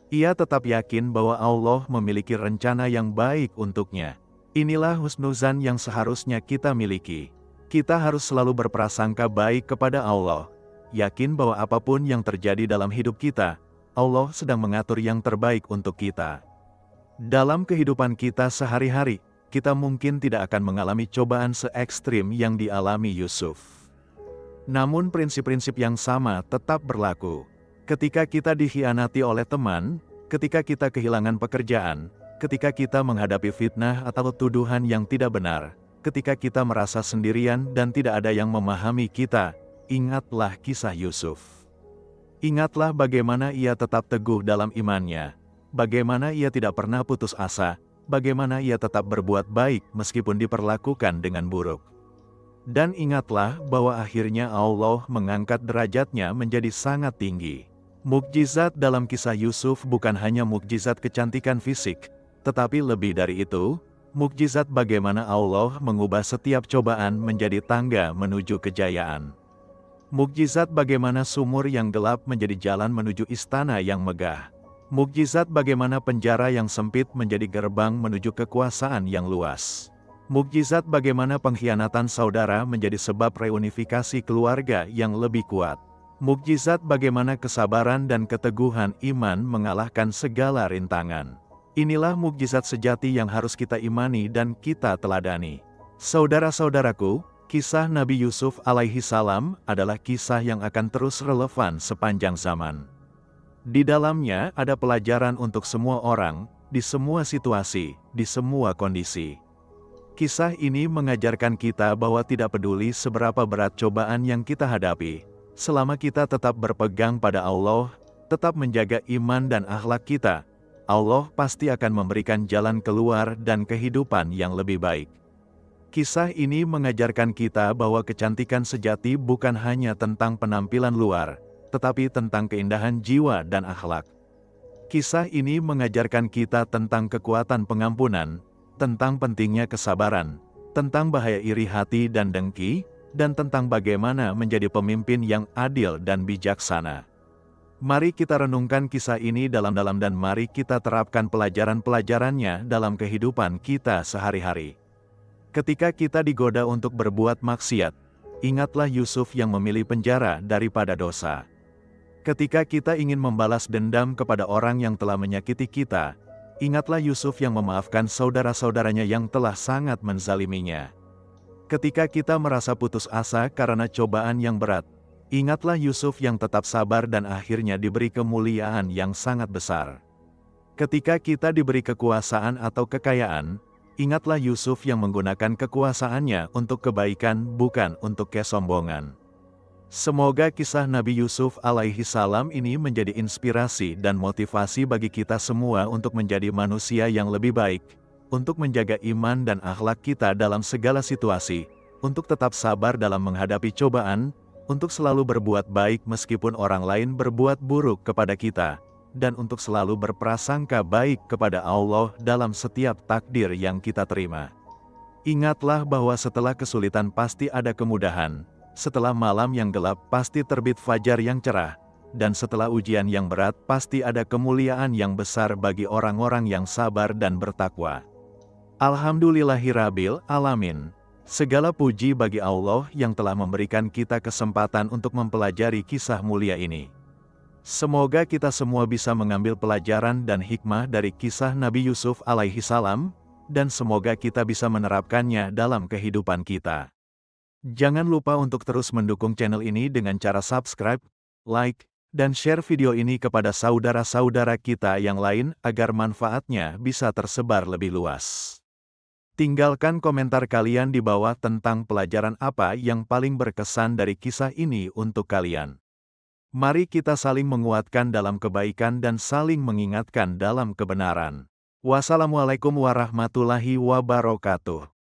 Ia tetap yakin bahwa Allah memiliki rencana yang baik untuknya. Inilah husnuzan yang seharusnya kita miliki. Kita harus selalu berprasangka baik kepada Allah, yakin bahwa apapun yang terjadi dalam hidup kita, Allah sedang mengatur yang terbaik untuk kita. Dalam kehidupan kita sehari-hari, kita mungkin tidak akan mengalami cobaan se-ekstrim yang dialami Yusuf. Namun prinsip-prinsip yang sama tetap berlaku. Ketika kita dikhianati oleh teman, ketika kita kehilangan pekerjaan, ketika kita menghadapi fitnah atau tuduhan yang tidak benar, ketika kita merasa sendirian dan tidak ada yang memahami kita, ingatlah kisah Yusuf. Ingatlah bagaimana ia tetap teguh dalam imannya, bagaimana ia tidak pernah putus asa, bagaimana ia tetap berbuat baik meskipun diperlakukan dengan buruk. Dan ingatlah bahwa akhirnya Allah mengangkat derajatnya menjadi sangat tinggi. Mukjizat dalam kisah Yusuf bukan hanya mukjizat kecantikan fisik, tetapi lebih dari itu, mukjizat bagaimana Allah mengubah setiap cobaan menjadi tangga menuju kejayaan. Mukjizat bagaimana sumur yang gelap menjadi jalan menuju istana yang megah. Mukjizat bagaimana penjara yang sempit menjadi gerbang menuju kekuasaan yang luas. Mukjizat bagaimana pengkhianatan saudara menjadi sebab reunifikasi keluarga yang lebih kuat. Mukjizat bagaimana kesabaran dan keteguhan iman mengalahkan segala rintangan. Inilah mukjizat sejati yang harus kita imani dan kita teladani. Saudara-saudaraku, kisah Nabi Yusuf alaihi salam adalah kisah yang akan terus relevan sepanjang zaman. Di dalamnya ada pelajaran untuk semua orang, di semua situasi, di semua kondisi. Kisah ini mengajarkan kita bahwa tidak peduli seberapa berat cobaan yang kita hadapi, selama kita tetap berpegang pada Allah, tetap menjaga iman dan akhlak kita, Allah pasti akan memberikan jalan keluar dan kehidupan yang lebih baik. Kisah ini mengajarkan kita bahwa kecantikan sejati bukan hanya tentang penampilan luar, tetapi tentang keindahan jiwa dan akhlak. Kisah ini mengajarkan kita tentang kekuatan pengampunan, tentang pentingnya kesabaran, tentang bahaya iri hati dan dengki, dan tentang bagaimana menjadi pemimpin yang adil dan bijaksana. Mari kita renungkan kisah ini dalam-dalam dan mari kita terapkan pelajaran-pelajarannya dalam kehidupan kita sehari-hari. Ketika kita digoda untuk berbuat maksiat, ingatlah Yusuf yang memilih penjara daripada dosa. Ketika kita ingin membalas dendam kepada orang yang telah menyakiti kita, Ingatlah Yusuf yang memaafkan saudara-saudaranya yang telah sangat menzaliminya. Ketika kita merasa putus asa karena cobaan yang berat, ingatlah Yusuf yang tetap sabar dan akhirnya diberi kemuliaan yang sangat besar. Ketika kita diberi kekuasaan atau kekayaan, ingatlah Yusuf yang menggunakan kekuasaannya untuk kebaikan bukan untuk kesombongan. Semoga kisah Nabi Yusuf alaihi salam ini menjadi inspirasi dan motivasi bagi kita semua untuk menjadi manusia yang lebih baik, untuk menjaga iman dan akhlak kita dalam segala situasi, untuk tetap sabar dalam menghadapi cobaan, untuk selalu berbuat baik meskipun orang lain berbuat buruk kepada kita, dan untuk selalu berprasangka baik kepada Allah dalam setiap takdir yang kita terima. Ingatlah bahwa setelah kesulitan pasti ada kemudahan. Setelah malam yang gelap pasti terbit fajar yang cerah, dan setelah ujian yang berat pasti ada kemuliaan yang besar bagi orang-orang yang sabar dan bertakwa. Alhamdulillahirabbil alamin. Segala puji bagi Allah yang telah memberikan kita kesempatan untuk mempelajari kisah mulia ini. Semoga kita semua bisa mengambil pelajaran dan hikmah dari kisah Nabi Yusuf alaihi salam, dan semoga kita bisa menerapkannya dalam kehidupan kita. Jangan lupa untuk terus mendukung channel ini dengan cara subscribe, like, dan share video ini kepada saudara-saudara kita yang lain agar manfaatnya bisa tersebar lebih luas. Tinggalkan komentar kalian di bawah tentang pelajaran apa yang paling berkesan dari kisah ini untuk kalian. Mari kita saling menguatkan dalam kebaikan dan saling mengingatkan dalam kebenaran. Wassalamualaikum warahmatullahi wabarakatuh.